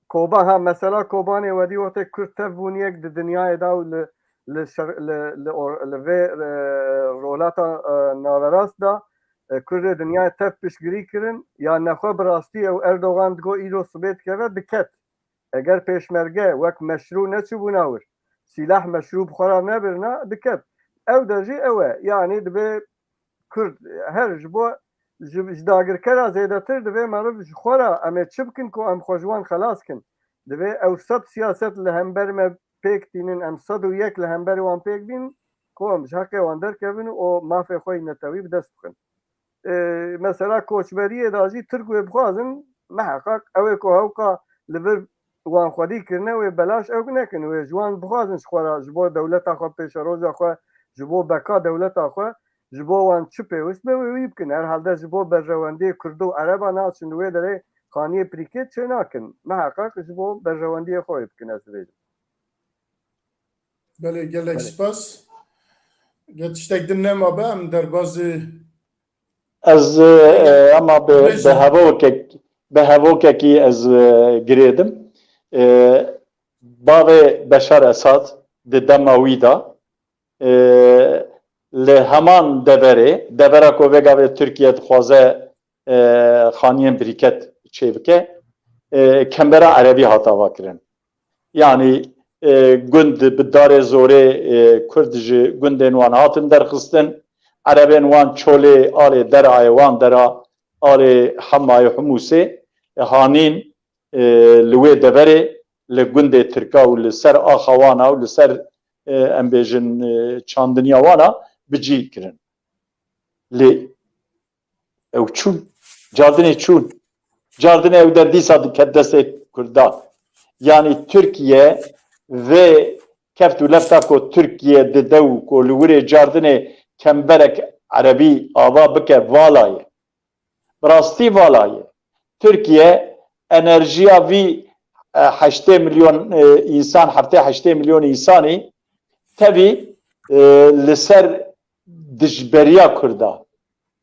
Koban ha mesela Kobanê wedî wetê Kurd tev bûn yek di dinyayê da û li vê rolata naverast da Kurdê dinyayê tev piştgirî kirin ya nexwe bi rastî ew Erdoğan digot îro sibê dikeve diket. Eger pêşmerge wek meşrû neçûbûna wir sîlah meşrû bi xwe re nebirina diket. Ew de jî ew e yani dibe Kurd her ji bo ji dagirkera zêdetir divê meriv ji xwe re em ê çi bikin ku em xwe ji wan xelas kin. دوی او صد سیاست لهمبر ما پیک دینن ام صد و یک لهمبر وان پیک دین کوم جاکه وان در کبن او مافی خوی نتوی بدست بکن مثلا کوچبری داجی ترک و بخوازن محقق او کو هوکا لبر وان خودی کرنه و بلاش او نکن و جوان بخوازن شخورا جبو دولت خو پیش روز خو جبو بکا دولت خو جبو وان چپه وست به وی بکن هر حال جبو برجواندی کردو عربا ناس نوې درې خانیه پریکت چه ناکن محقق جبو برجواندی خو بکن از وی بله گلک سپاس گتشتک دنه ما به ام در باز از اما به هواککی از گریدم باو بشار اساد د دماوی دا لهمان دبره کو وگا به ترکیه خوازه خانیان بریکت چیبکه کمبرا عربی هاتا واکرن yani gund bidare zore kurdji gundên wan hatin derxistin erebên wan çolê alê derayê wan dera alê hemayê Humusê hanîn li wê deverê li gundê Tirka û li ser axa wan û li ser em bêjin çandiniya wan bicî kirin lê ew çûn cardinê çûn cardinê ew derdîsa diket destê Kurdan yani Türkiye ve keftu lefta ko Türkiye de dev ko lure cardine kemberek Arabi ava bike valaye. Rasti valaye. Türkiye enerjiya vi 8 milyon insan hafta 8 milyon insani tabi liser dijberiya kurda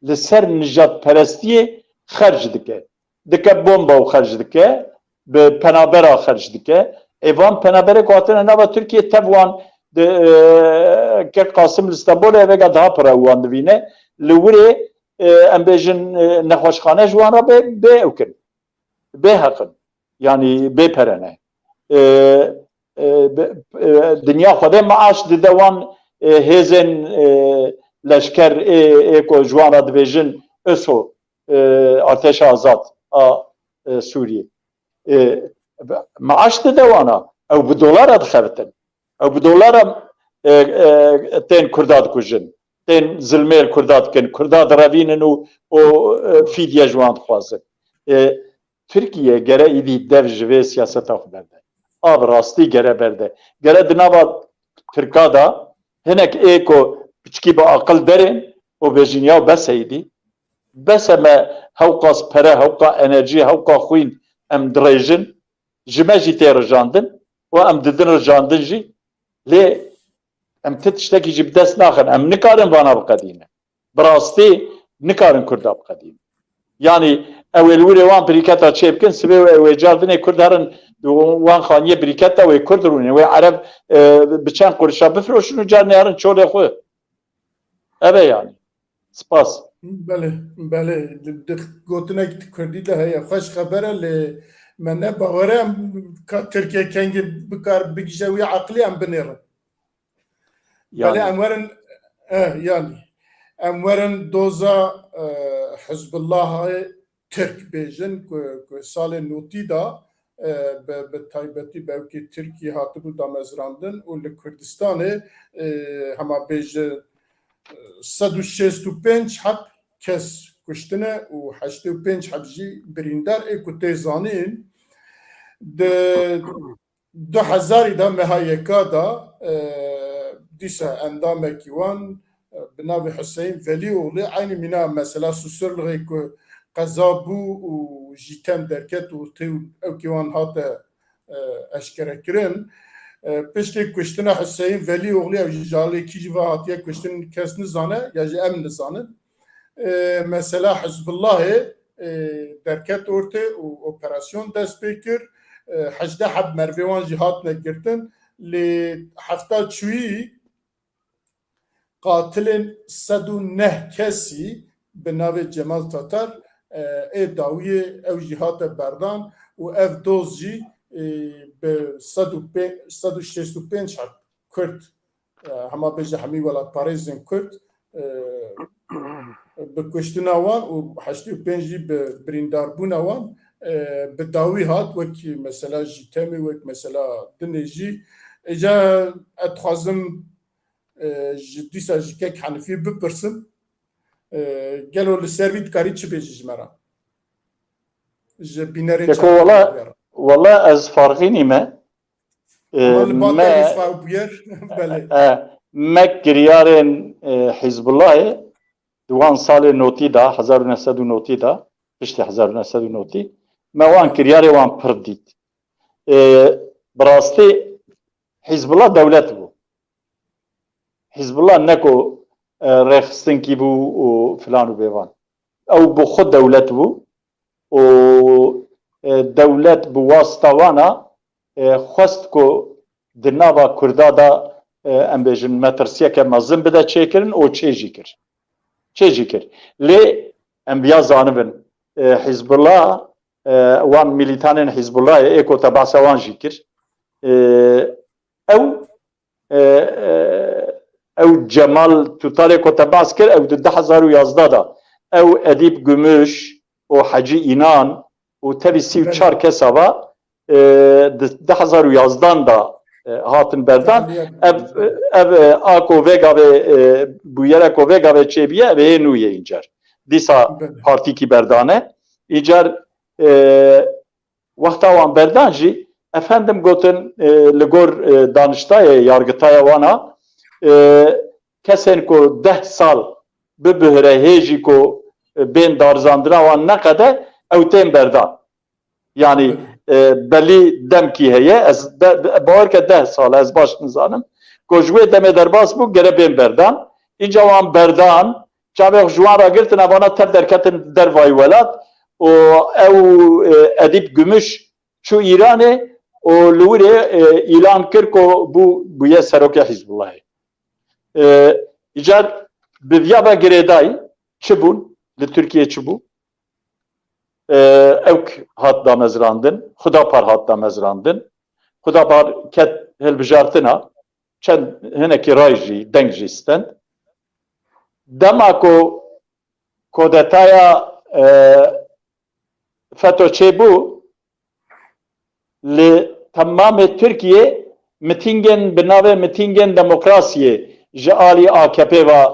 liser nijat perestiye xerc dike. Dike bomba u xerc dike به پنابرا خرج دکه ایوان پنابره قاتل نوا ترکیه تبوان که قاسم استانبول وگا daha para وان دوینه لوری ام بیژن نخوشخانه جوان را به اوکن به حقن yani به پرنه دنیا خود معاش دوان هزن لشکر اکو جوان را دویژن اسو آتش آزاد سوریه معاش دوانا او بدولار دخلتن او بدولار تين كردات كوجن تين زلمير كردات كن كردات رافينن او فيديا جوان خوازن تركيا گره ايدي dev جوه سياستا خبرده اب راستی گره برده گره دنابا تركادا هناك ايكو بچكي با عقل درن او بجنيا بس ايدي بس ما هوقاس پره هوقا انرجي هوقا خوين ام دريجن جماجي تيرجاندن وام ددن رجاندن جي لي ام تتشتكي جي بدس ناخن ام نكارن وانا بقديمه براستي نكارن كردا بقديمه يعني اول وري وان بريكاتا تشيبكن سبي وجاردن كردارن وان خانيه بريكاتا و كردرون و عرب بچان قرشا بفروشن جارنيارن چوله خو ابي يعني سپاس بله گوتنک کردی ده هیا خوش خبره ل من باورم که ترکیه کنگ بکار بگیجوی عقلی هم بنیرن بله امورن yani امورن دوزا حزب الله ترک بیجن که سال نوتی دا به تایبتی بلکه ترکیه هاتبو دامزراندن و لکردستان هما بیجن 165 حب کس کشتنه و 85 حب جی بریندار ایکو تیزانین ده 2000 دا مهایکا دا دیسا اندام کیوان بناوی حسین ولی اولی عینی مینا مثلا سوسرلغی که قذابو و جیتم درکت و تیو او کیوان هات اشکره کرن پشتی کشتن حسین ولی اولی او جالی کی جوا هاتیه کشتن کس نزانه یا جی ام نزانه مثلا حزب الله درکت ارته و اپراسیون دست بکر 18 حب مروان جهات نگرتن لی هفته چوی قاتل 109 کسی به نام جمال تاتار داوی او جهات بردان و اف دوزی به 165 حب کرد همه بیجه همی ولاد پاریزن کرد به کشتن آوان و 85 به بریندار بون آوان بداوی هات وکی مثلا جی تمی وک مثلا دنی جی اجا اتخوازم جدی سا جکک حنفی بپرسم گلو لسرویت کاری چی بیجی جمرا جبینرین Yeko valla ez farkı nime. Me giryarên Hizbullahê duwan salê notî da 1990 da piştî 1990 me wan kiryarê wan pir dît. Bi rastî Hizbullah dewlet bû. Hizbullah ne ku rêxistinkî bû û filan û bêvan. Ew bi xwe dewlet bû û dewlet bi wasta wana xwest ku di nava Kurda da em bêjin metirsiyeke mezin bide çêkirin û çê jî kir. Çê jî kir. Lê em biya zanibin Hizbullah wan militanên Hizbullahê êko te behsa wan jî kir. Ew Cemal Tutalê ku te behs kir ew di 2011 da ew Edîb Gümüş û Hecî İnan û tevî 34 kesa wa di 2011 da hatin berdan ev a ku vêgavê bûyere ku vêgavê çêbiye ev ê nû yê încer. Dîsa partîkî berdan e. Încer wexta wan berdan jî efendim gotin li gor daniştayê yargitaya wana kesên ku 10 sal bibihire hêjî ku bên darzandina wan neqede ew tên berdan. Yani belî demkî heye ez bawer ke 10 sal ez baş nizanim ku ji wê demê derbas bû gere bên berdan. Înca wan berdan çavê ji wan ragirtin evana tev derketin dervayê welat û ew Edîb Gümüş çû İranê û li wîrê îlan kir ku bûye serokê Hizbullahê. Îcar bi viya ve girêdayî çi bûn li Tirkiye çi bû? Ew hat damezrandin, Xudapar hat damezrandin. Xudapar ket hilbijartina çend hinekî ray jî deng jî stend. Dema ku kodetaya FETÖ çêbû li temamê Tirkiye mitingên bi navê mitingên demokrasiyê ji alî AKP ve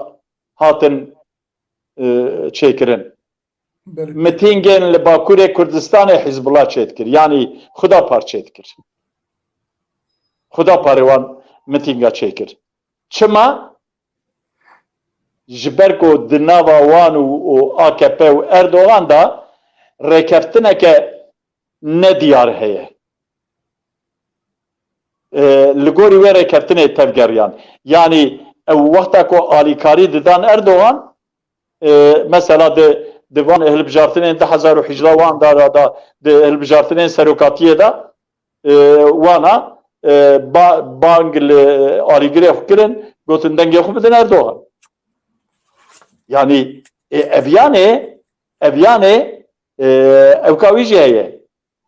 hatin çêkirin. Mitingên li Bakurê Kurdistanê Hizbullah çêdikir. Yani Xudapar çêdikir. Xudaparê wan mitinga çêkir. Çima? Ji ber ku di nava wan û AKP û Erdogan da rêkeftineke nediyar heye. Li gorî wê rêkeftinê tevgeriyan. Yani ew wexta ku alîkarî didan Erdogan mesela di van hilbijartinên 2018 wan da di hilbijartinên serokatiyê da wana bang li alîgirê xwe kirin gotin dengê xwe bidin Erdogan. Yani evyanê ew ka wî jî heye.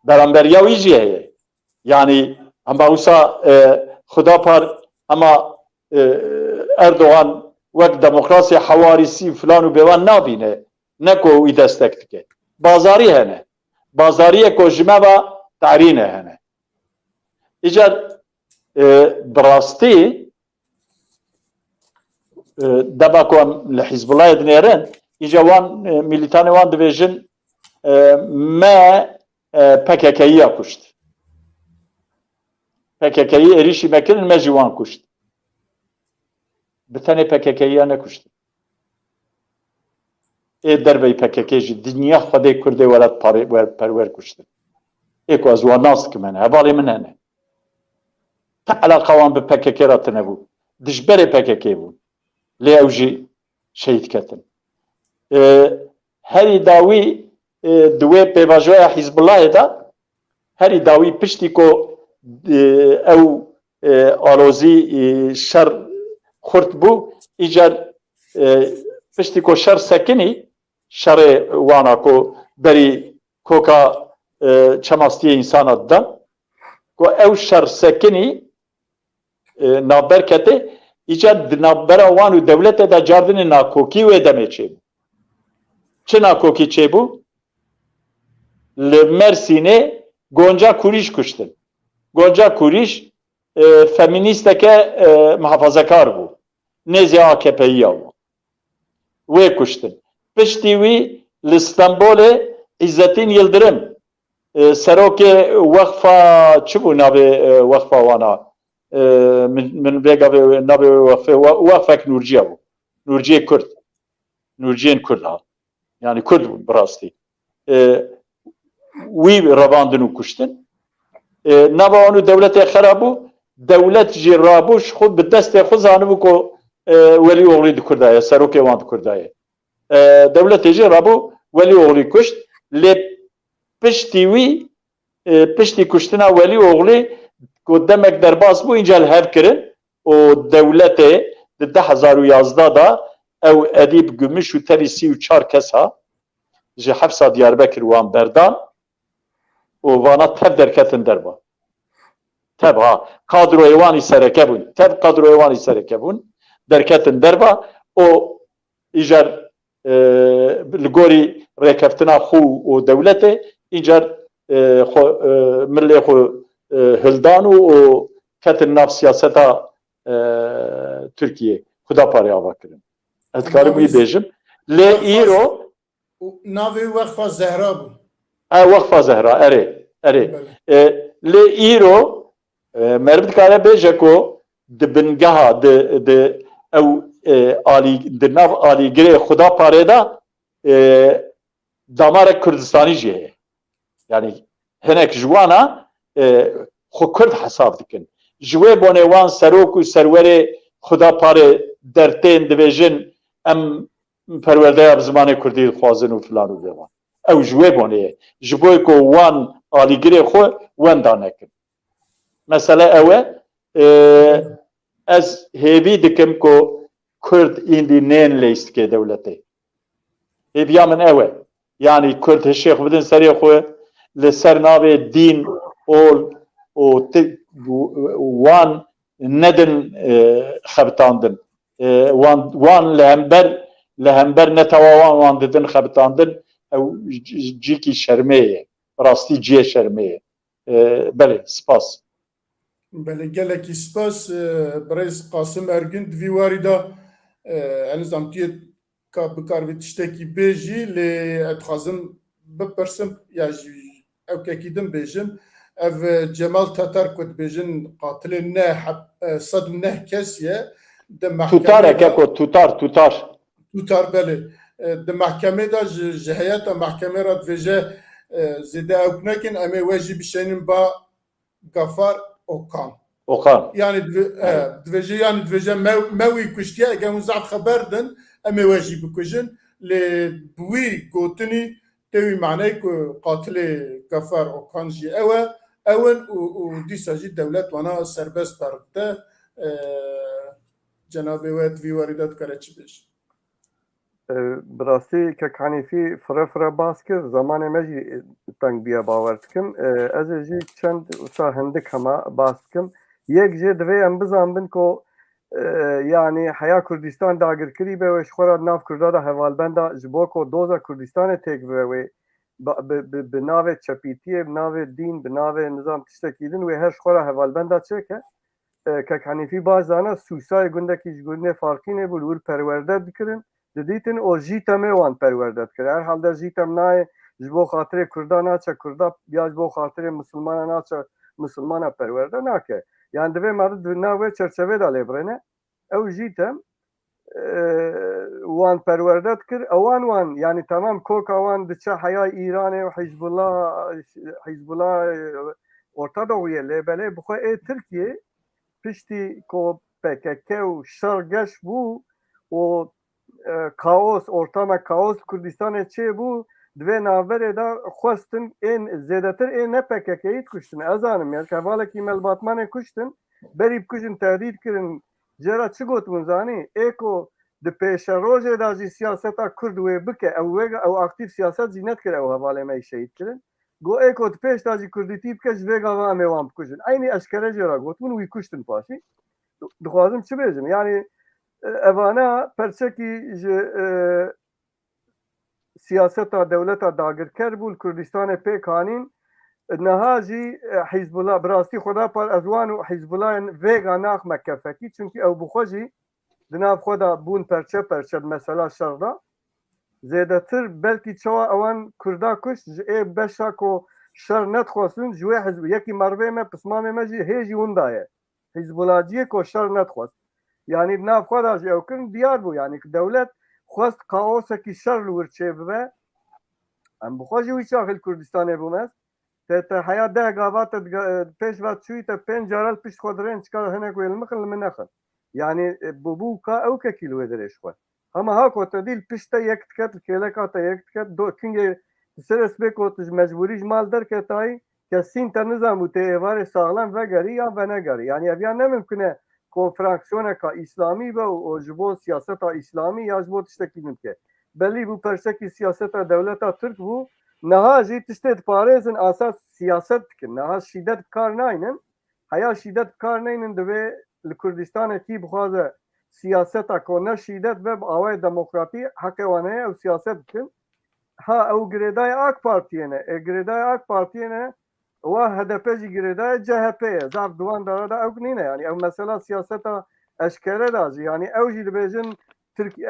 Beramberiya wî jî heye. Yani ama wisa Xudapar ama Erdogan wek demokrasya hewarîsî filan û bêvan nabîne. Ne ku wî destek dike. Bazarî hene. Bazariyê ku ji me ve terîne hene. Îcar bi rastî dema ku em li Hizbullahê dinêrin îca wan militanê wan dibêjin me PKK'yî ya kuşt. PKK'yî êrişî me kirin me jî wan kuşt. Bi tenê PKK'yî ya nekuşt. Derveyî PKK jî dinya Xwedê Kurdê welat perwer kuştin. Ê ku ez wan nas dikim hene, hevalê min hene. Te eleqa wan bi PKK re tune bû. Dijberê PKK bûn. Lê ew jî şehîd ketin. Herî dawî di wê pêvajoya Hizbullahê da herî dawî piştî ku ew alozî şer xurt bû îcar piştî ku şer sekinî şerê wana ku berî koka çemastiyê insana didan ku ew şer sekinî navber kete îcar di navbera wan û dewletê de cardinê nakokî wê demê çêbû. Çi nakokî çêbû? li Mersinê Gonca Kuriş kuştin. Gonca Kuriş feministeke muhafazakar bû. Nêzî AKP'yi bû. Wê kuştin. Piştî wî li Stenbolê İzzettin Yıldırım serokê wexfa çi bû navê wexfa wana min vêga navê wexfek Nurciye bû. Nurciye Kurd. Nurciyên Kurd ha. Yani Kurd bû bi rastî. Wî revandin û kuştin. Nava wan û dewletê xera bû. Dewlet jî rabû ji xwe bi destê xwe zanibû ku welî oğlî di Kurdaye, serokê wan di Kurdaye. Dewletê jî rabû welî oğlî kuşt. Lê piştî wî piştî kuştina welî oğlî ku demek derbas bû înca li hev kirin û dewletê di 2011 da ew Edîb Gümüş û terî 34 kesa ji hefsa Diyarbekir wan berdan û vana tev derketin derba. Tev ha. Kadroyê wanî sereke bûn. Tev kadroyê wanî sereke bûn. Derketin derba û îjar li gorî rêkeftina xwe û dewletê îcar milê xwe hildan û ketin nav siyaseta Tirkiye. Xudaparê ava kirin. Ez dikarim wî bêjim. Lê îro navê wexfa Zehra bû. Wexfa Zehra erê. Lê îro merv dikare bêje ku di bingeha di ew di nav alîgirê Xudaparê da damarek Kurdistanî jî heye. Yani hinek ji wana xwe Kurd hesab dikin. Ji wê bonê wan serok û serwerê Xudaparê dertên dibêjin em perwerdeya bi zimanê Kurdî dixwazin û filan û vêwan. Ew ji wê bonê ye. Ji bo ku wan alîgirê xwe wenda nekin. Mesele ew e ez hêvî dikim ku Kurd îndî nên lêstike dewletê. Hêviya min ew e. Yani Kurd hişê xwe bidin serê xwe li ser navê dîn ol û wan nedin xebitandin. Wan li hember netewa wan didin xebitandin ew cîkî şermê ye. Rastî ciyê şermê ye. Belê, spas. Belê gelekî spas Birêz Qasım Ergün divî warî da enizam tu yê bikar vê tiştekî bêjî lê ez dixwazim bipirsim ya jî ewkekî din bêjim ev Cemal Tatar ku dibêjin qatilê ne 109 kes ye di Tutareke ku tutar. Tutar belê di mehkemê da ji heyeta mehkemê ra dibêje zêde ewk nekin em ê we jî bişênin ba Gafar Okan. Yani dibêje me wî kuştiye eger hûn zaf xeber din em ê we jî bikujin lê bi wî gotinî tê wî maneyê ku qatilê Gafar Okan jî ew in û dîsa jî dewlet wana serbest berdike cenabê we divî warî de dikare çi bêje. Bi rastî Kek Henîfî fire bas kir zamanê me jî teng biya bawer dikim. Ez ê jî çend wisa hindik hema bas dikim. Yek jê divê em bizanbin ku yani heya Kurdistan dagirkirî be wê ji xwe re nav Kurda da hevalbenda ji bo ku doza Kurdistanê têk bibe wê bi navê çepîtiyê, bi navê dîn, bi navê nizam tiştekî din wê her ji xwe re hevalbenda çêke. Kek Henîfî baş zane Sûsayê gundekî ji gundê farkînê bû li wir perwerde dikirin. Didîtin o jî temê wan perwerde dikir. Her halde jî tem nayê ji bo xatirê Kurda naçe Kurda ya ji bo xatirê Misilmana naçe Misilmana perwerde nake. Yani divê me di navê çerçevê da lêbirêne ew jî tem wan perwerde dikir. Ewan wan yani tamam koka wan diçe heya İranê û Hizbullah Orta Doğu'ya lêbelê bixwe ê Tirkiye piştî ku PKK û şer geş bû û kaos ortama kaos Kurdistanê çêbû divê navberê da xwestin ên zêdetir ên ne PKK'yî kuştin. Ez zanim ya hevalekî melbatmanê kuştin berî bikujin tehdît kirin cera çi gotbûn zanî ê ku di pêşerojê da jî siyaseta Kurd wê bike ew aktif siyaset jî nedikir ew hevalê me şehîd kirin got ê ku di pêş da jî Kurdîtî bike ji vê gava em ê wan bikujin. Aynî eşkere jê ra gotbûn wî kuştin paşî. Dixwazim çi bêjim yani evana perçekî ji siyaseta devleta dagirker bû Kurdistanê pêk hanîn niha jî Hizbullah bi rastî xwe par ez wan û Hizbullahên vêga naxme kefekî çünkü ew bi xwe jî di nav xwe da bûn perçe perçe mesela şerda zêdetir belkî çawa ewan Kurda kuş ji ê beşa ku şer nedixwastin ji wê hizb yekî mervê me pismamê me jî hê jî winda ye Hizbullahciyê ku şer nedixwast yani di nav xwe da jî ew kirin diyar bû yani dewlet xwest kaosekî şer li wir çê bibe em bi xwe jî wî çaxil Kurdistanê bûmes te heya deh gavat pêş ve çûyî te pênc caral pişt xwe dirên çikar hinek wê li mixin li min nexin yani bû ka ew kekî li wê dirêj xwe hema ha ku te dîl pişt te yek diket kêleka te yek diket kingê ser esbê ku tu ji mecbûrî ji mal derketayî kesîn te nizam û tê êvarê saxlem vegerî ya venegerî yani ev ya nemimkin e ku fraksiyoneka îslamî be û ji bo siyaseta îslamî ya ji bo tiştekî din ke belî bû perçekî siyaseta dewleta Türk bû niha jî tiştê diparêzin asas siyaset dikin niha şîdet bi kar nayînin heya şîdet bi kar neynin divê li Kurdistanekî bixwaze siyaseta ku ne şîdet ve bi awayê demokratî hekê wan heye ew siyaset dikin ha ew girêdayê AK Partiyê ne girêdayê AK Partiyê ne wa HDP jî girêdayê CHP ye zav diwan dara da ew nîne yani ew mesela siyaseta eşkere da jî yani ew jî dibêjin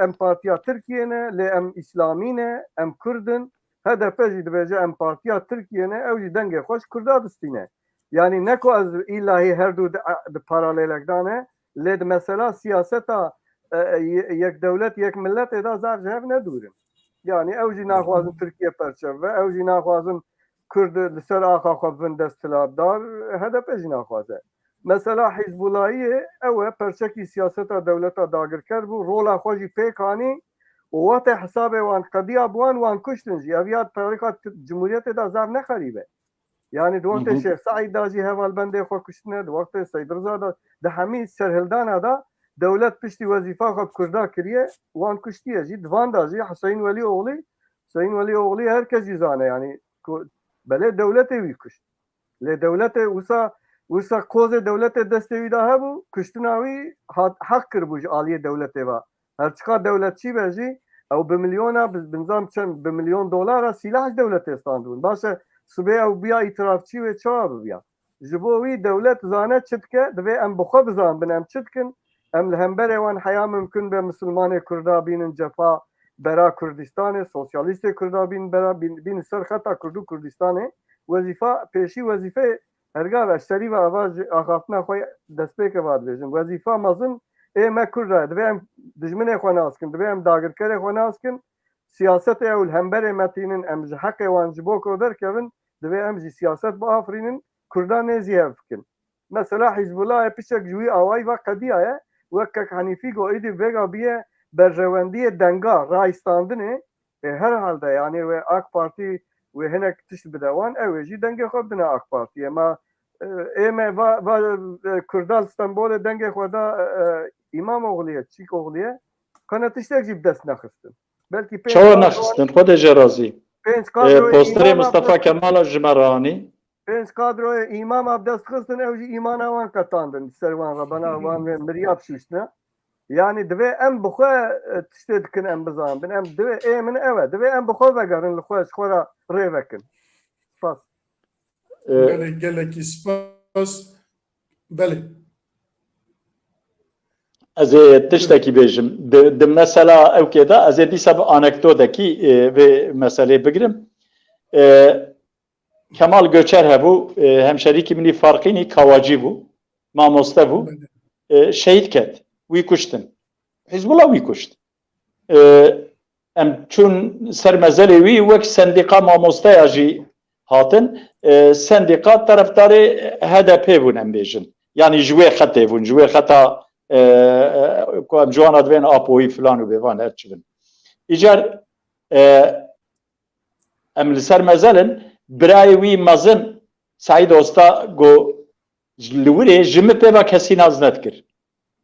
em Partiya Tirkiye ne lê em İslamî ne em Kurdin HDP jî dibêje em Partiya Tirkiye ne ew jî dengê xweş Kurda distîne yani ne ku ez illahî her du di paralelek dane lê di mesela siyaseta yek dewlet yek milletê da zar ji hev nedûrin yani ew jî naxwazin Tirkiye perçeve ew jî naxwazin Kurd li ser axa xwe bin desthilatdar HDP jî naxwaze mesela Hizbullahiyê ew e perçekî siyaseta dewleta dagirker bû rola xwe jî pêk anî û watê hesabê wan qediya bi wan kuştin jî ev ya tarîxa Cumhuriyetê da zav nexerîbe yani di wextê Şêx Saîd da jî hevalbendê xwe kuştine di wextê Seyd Riza da di hemî serhildana da dewlet piştî wezîfa xwe bi Kurda kiriye wan kuştiye jî divan da jî Hüseyin Welîoğlî herkes jî zane yani belê dewletê wî kuşt lê dewletê wisa kozê dewletê destê wî da hebû kuştina wî heq kiribû ji aliyê dewletê ve her çiqa dewletçî be jî ew bi milyona binzam çend bi milyon dolara silah ji dewletê standibûn baş e sibê ew biya îtirafçî wê çawa bibiya ji bo wî dewlet zane çi dike divê em bi xwe bizanbin em çi dikin em li hemberê wan heya mimkin be misilmanê Kurda bînin cefa bera Kurdistanê sosyalîstê Kurda bînin bera bînin ser xeta Kurd û Kurdistanê wezîfa pêşî wezîfê hergav eşterî ve ava axaftina xwe destpêke va dibêjin wezîfa mezin ê me Kurd e divê em dijminê xwe naskin divê em dagirkerê xwe naskin siyasetê ew li hemberê me tînin em ji heqê wan ji bo ku derkevin divê em jî siyaset biafirînin Kurda nêzî hev bikin mesela Hizbullahê pişek ji wî awayî ve qediya ye wek Kek Henîfî got êdî vêga bîye berjewendiyê denga rayîstandinê herhalde yani wê AK Partî wê hinek tişt bide wan ew ê jî dengê xwe bidine AK Partiyê ma ême Kurda li Stenbolê dengê xwe da İmamoğlu'ya Çîkoğlu'ya kana tiştek jî bi dest nexistin belkî çawa nexistin xwe de jê razî posterê Mustafa Kemal ji me ranî pênc kadroyê îmam ab dest xistin ew jî îmana wan qetandin ser wan re bena wan mirya bişûştine yani divê em bi xwe tiştê dikin em bizanbin em divê ê min ew e divê em bi xwe vegerin li xwe ji xwe re rê vekin spas gelekî spas belê ez ê tiştekî bêjim di mesela ewkê da ez ê dîsa bi anekdotekî vê meselê bigirim Kemal Göçer hebû hemşerîkî min Farqînî kawacî bû mamoste bû şehîd ket wî kuştin Hizbullah wî kuşt em çûn ser mezelê wî wek sendîqa mamosteya jî hatin sendîqa taraftarê HDP bûn em bêjin yani ji wê xetê bûn ji wê xeta ku em ciwana divên apoyî filan û bêvan her çi bin îcar em li ser mezelin birayê wî mezin Saîd Osta got li wirê ji min pê ve kesî naz nedikir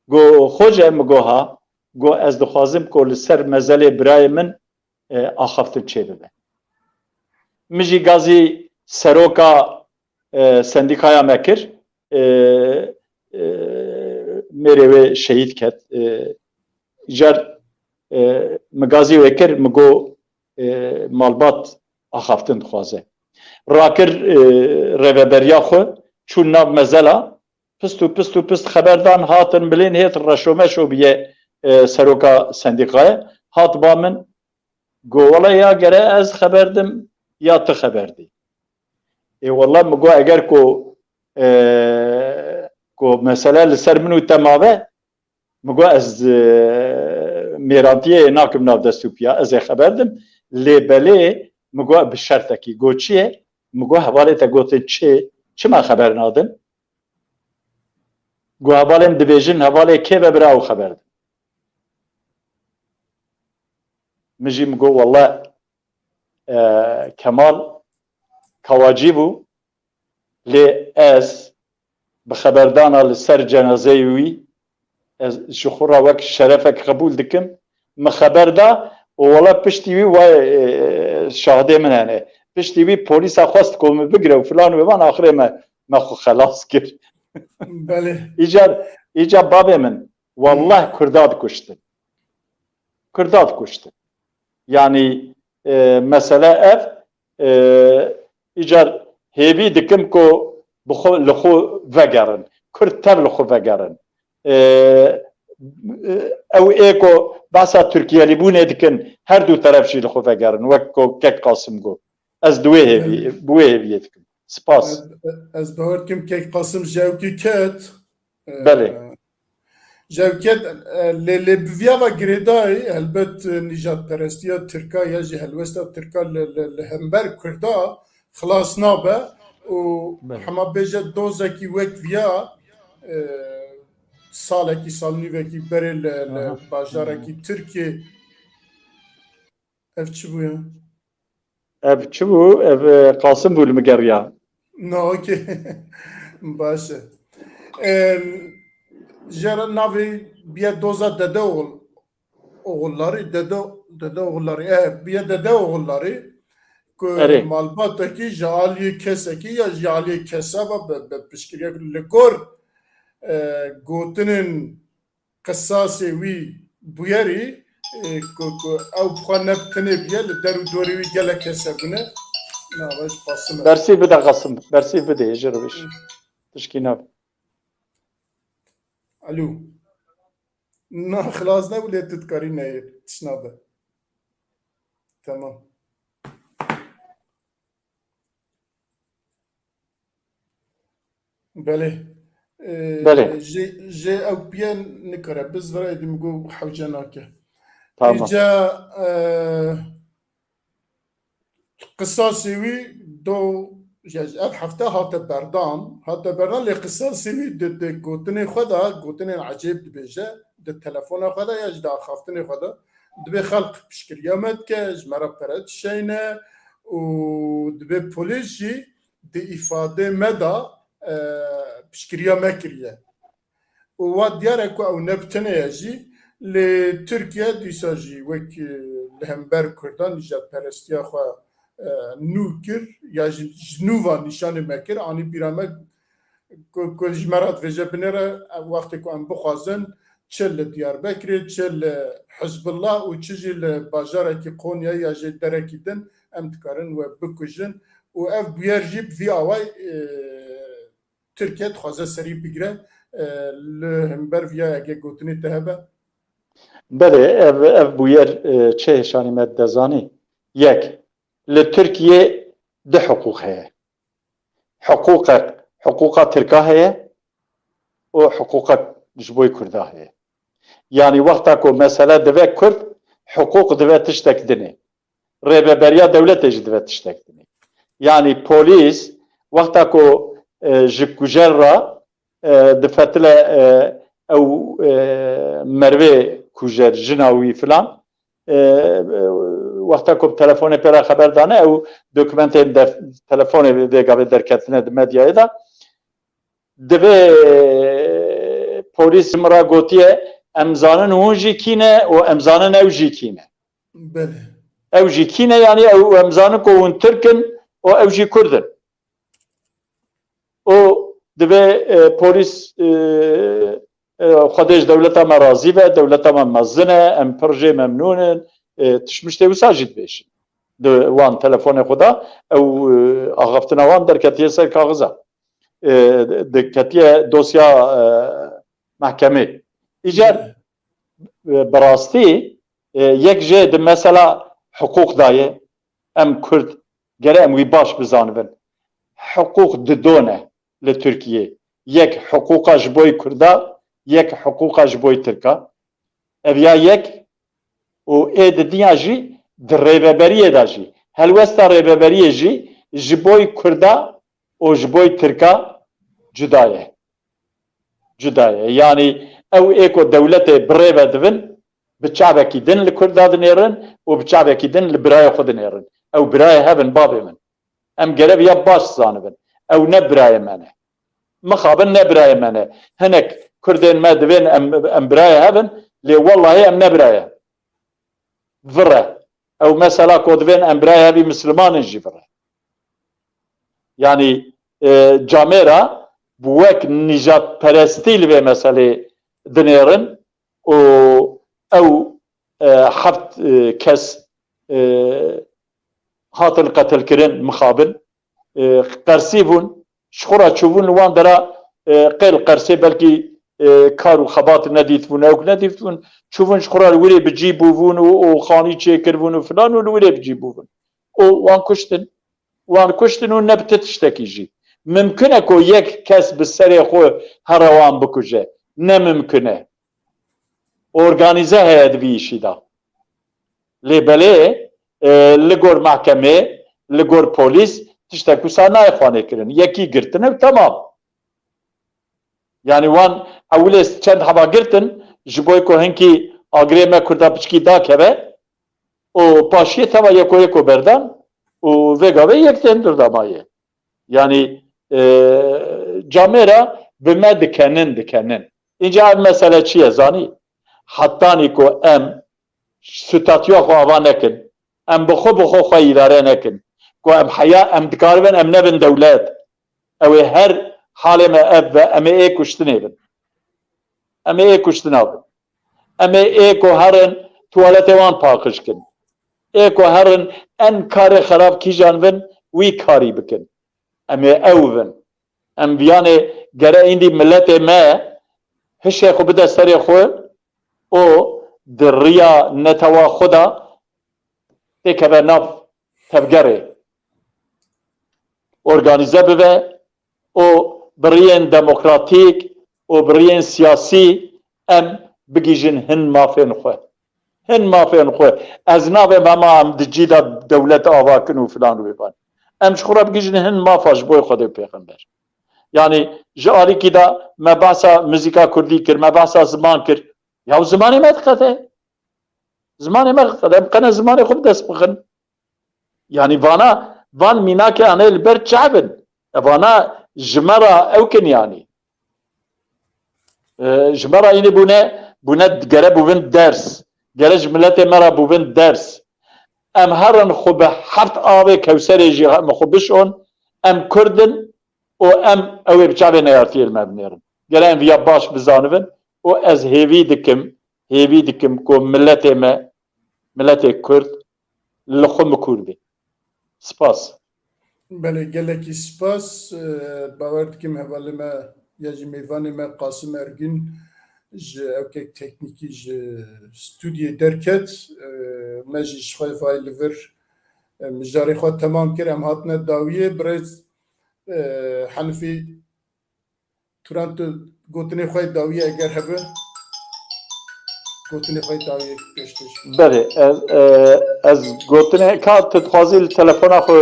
got xwe me goha got ez dixwazim ku li ser mezelê birayê min axaftin çê bibe min jî gazî seroka sendîkaya me kir mêrê wê şehîd ket îcar min gazî wê kir min got malbat axaftin dixwaze. Rakir reveberiya xwe çûn nav mezela pist û pist xeberdan hatin bilên hêt reşomeşo biye seroka sendîqayê hat ba min got ya gere ez xeberdim ya tu xeberdî. Wallah min got eger ku mesele li ser min û te mabe min got ez mêrantiyê nakim nav destûpiya ez ê xeberdim lê belê min got bi şertekî got çi ye min got hevalê te gotin çima xeber nadin got hevalên dibêjin hevalê kê ve bira ew xeberdim min jî min got wallah Kemal kawacî bû lê ez bi xeberdana li ser cenazeyê wî ez ji xwe re wek şerefek qebûl dikim min xeber da û wala piştî wî vay şahidê min hene piştî wî polîsa xwest ku min bigire û filan û êvan axirê me xwe xelas kir îca babê min wallah Kurda dikuştin yani mesele ev îcar hêvî dikim ku li xwe vegerin Kurd tev li xwe vegerin ew ê ku behsa Tirkiyelîbûnê dikin her du teref jî li xwe vegerin wek ku Kek Qasım got ez bi wê hêviyê dikim spas ez bawer dikim Kek Qasım jewkî ket belê jewket lê bi viya ve girêdayê helbet nîjadperestiya Tirka ya jî helwesta Tirka li hember Kurda xilas nabe û hema bêje dozekî wek viya salekî salnîvekî berê li bajarekî Tirkiye ev çi bû ya? Ev çi bû ev Qasım bû li min geriya okey baş e jera navê biya doza dede oğullarî dede oğullarî biya dede oğullarî ku malbatekî ji aliyê kesekî ya ji aliyê kesava bi piştgiriya li gor gotinên qisasê wî bûyerî ku ew xwe nebtinê biye li der û dorê wî gelek kese bûne naweş Qasım bersî bide Qasım bersî bide ji rewîş tişkî nabe Alo na xilas nebû lê tu dikarî neyê tiş nabe tamam belê jê ew piya nikare biz vere êdî min got hewce nake îca qisasê wî do ev hefte hate berdan lê qisasê wî di gotinê xwe da gotinên ecêb dibêje di telefona xwe da ya ji di axaftinê xwe da dibê xelq piştgiriya me dike ji me re pere tişeyne û dibê polîs jî di îfadê me da piştgiriya me kiriye û wa diyar e ku ew nebtinê ye jî lê Tirkiye dîsa jî wek li hember Kurdan nîjadperestiya xwe nû kir ya ji nû van nîşanê me kir anî bîra me ku ji me re dibêje binêre wextê ku em bixwazin çi li Diyarbekirê çi li Hizbullah û çi jî li bajarekî Konyayê ya jê derekî din em dikarin we bikujin û ev bûyer jî bi vî away Tirkiye dixwaze serî bigire li hember viya ege gotinê te hebe belê ev bûyer çi hêşanî me dezanî yek li Tirkiye di hiqûq heye hiqûqa Tirka heye û hiqûqa ji bo Kurda heye yanî wexta ku mesele dibe Kurd hiqûq dibe tiştek dinê rêveberiya dewletê jî dibe tiştek dinê yanî polîs wexta ku ji kujer ra difetile ew mervê kujer jina wî filan wexta ku telefonê pê re xeber dane ew dokûmentên telefonê vêgavê derketine di medyayê da divê polîs min ra gotiye em zanin hûn jî kîne û em zanin ew jî kîne ew jî kîne yanî ew em zanin ku hûn Tirkin û ew jî Kurdin û divê polîs xwedê ji dewleta me razî be dewleta me mezin e em pir jê memnûnin tişmiştê wisa jî dibêjin وان تلفون خدا او اغفتنا وان در کتیه سر کاغذا در کتیه دوسیا محکمه ایجار براستی یک جد مثلا حقوق دایه ام کرد گره ام وی باش بزانبن حقوق ددونه لترکیه یک حقوق جبوی کردا یک حقوق جبوی ترکا اویا یک و اید دنیا جی در ریببریه دا جی هلوستا ریببریه جی جبوی کردا و جبوی ترکا جدایه یعنی او ایکو دولت بریبه دبن بچابکی دن لکردا دنیرن و بچابکی دن لبرای خود دنیرن او برای هبن بابی من ام گرب یا باش زانبن او نبرای منه مخابن نبرای منه هنک كردين ما دبين ام برايه هبن لي والله ام نبرايه فره او مثلا كودبين ام برايه هبي مسلمان نجي فره يعني جاميرا بوك نجات پرستي لبي مسألة دنيرن او حفت كس هاتل قتل كرن مخابن قرسيبون شخورا تشوفون لوان درا قيل قرسي بلكي کار و خبات ندیتون او ندیتون چون شخورا الوری بجی بوون و خانی چه کردون و فلان و الوری بجی بوون و وان کشتن و نبتتشتکی جی ممکنه که یک کس به سر خو هروان بکشه نه ممکنه ارگانیزه هید بیشی دا لیبله لگور محکمه لگور پولیس تشتکو سا نایخوانه کرن یکی گرتنه تمام يعني وان اولش چند حبا گرتن جبوی کو هنکی آگری ما کردا بچکی دا کبه و پاشیه تما یکو بردن و وگاوه یک تندر دامایه يعني جامعه بما دکنن اینجا مسئله چیه زانی حتی نیکو ام ستاتیو خو آوا نکن ام بخو خو اداره نکن کو ام حیا ام دکاربن ام نبن دولت او هر حال ما اب اما ايه كشتنيبن اما ايه كشتنابن اما ايه كو هرن توالت وان پاکشکن ايه كو هرن ان کار خراب کی جانبن وی کاری بکن اما اوون ام بیانه گره ایندی ملت ما هشه خو بده سری خو او در ریا نتوا خدا تکبه نف تبگره ارگانیزه ببه او برين ديمقراطيك وبرين سياسي ام بجيجن هن ما فين خو ازناب ما ام دجيدا دولت اواكن وفلان وفلان ام شخورا بجيجن هن ما فاش بوي خود پیغمبر يعني جاري كده ما باسا موسيقى كردي كر ما باسا زمان كر يا زماني ما تقته زماني ما قدم قنا زماني خود دس بخن يعني فان ميناك انا البر شعبن فانا جمرة اوكن يعني جمرة يعني بونه جرب بوين درس جرج ملته مرة بوين درس ام هرن خب حفت آبه كوسر جي مخبشون ام كردن و ام اوه بچاوه نيارتي المبنيرن جرا ام ويا باش بزانبن و از هيوي دكم كو ملته كرد لخم كردي سپاس بله گلکی سپاس باور دکم حواله ما یا جی میوان ما قاسم ارگین جه اوکی تکنیکی جه ستودیه درکت ما جی شخواه فایل ور مجاری خواه تمام کرم هاتنه داویه برایز حنفی تورانتو گوتنه خواه داویه اگر هبه گوتنه خواه داویه پیشتش بله از گوتنه که تتخوازی التلفون خو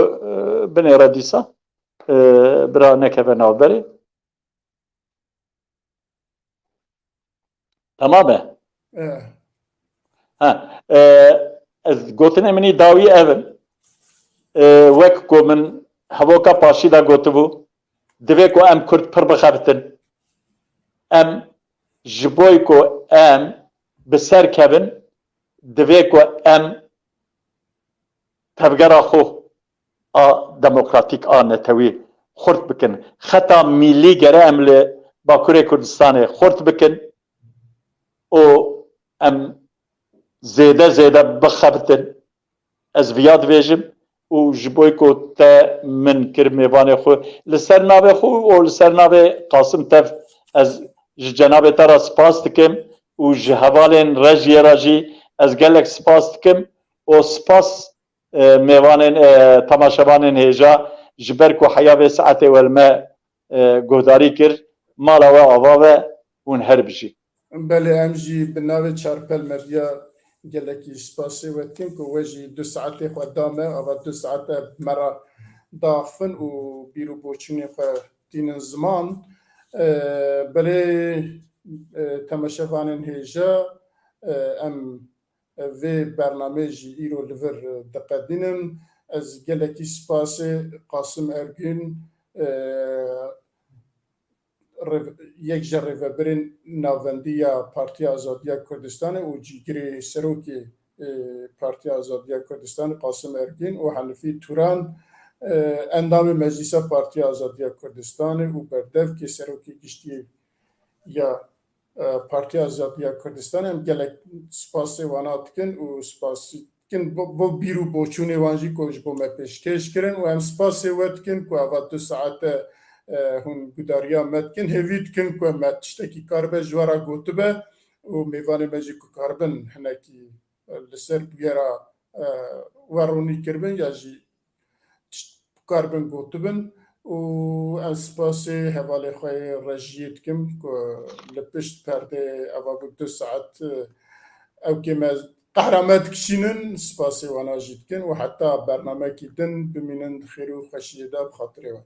بني رديسا برا نكبه نوبري تمامه قلتني مني داوي ايفن وكو من هبوكا باشي دا قلتبو دويكو ام كرد پر بخبتن ام جبويكو ام بسر كبن دويكو ام تبقرا خو دموکراتیک نتوی خورد بکن خطا میلی گره ام باکوره کردستان خورد بکن او ام زیده بخبتن ez viya dibêjim û ji bo ku te min kir mêvanê xwe li ser navê xwe û li ser navê Qasım Tev ez ji cenabê te ra spas dikim û ji hevalên rejiyê ra jî ez gelek spas dikim û spas mêvanên temaşevanên hêja ji ber ku heya vê saetê we li me guhdarî kir mala we ava ve hûn her bijî. بله ام جی بناوی چارپل مدیا گلکی سپاسی وتکن که وجی 2 ساعته خود دامه اما 2 ساعته مرا داخفن و بیرو بوچنی خود دین زمان بله تماشاوانن هیجا ام وی برنامه جی ایرو لور دقدینم از گلکی سپاسی قاسم ارگین یک جره و برین ناوندیا پارتی آزادیا کردستان و جیگری سروکی پارتی آزادیا کردستان قاسم ارگین و حنفی توران اندام مجلس پارتی آزادیا کردستان و بردف که سروکی گشتی یا پارتی آزادیا کردستان هم گلک سپاسی وانات کن و سپاسی کن با بیرو بوچونی وانجی کوش با مپشکش کرن و هم سپاسی وقت کن که اول 2 ساعت هون گداریا متکن هوید کن که متشتکی کاربه جوارا گوتبه و میوان مجی که کاربن هنکی لسر بیارا ورونی کربن یا جی کاربن گوتبن و اسپاسی حوالی خواه رجیت کم که لپشت پرده اوا بود 2 ساعت او که قهرمت کشینن سپاسی وانا جید کن و حتی برنامه کیدن بمینن خیرو خشیده بخاطره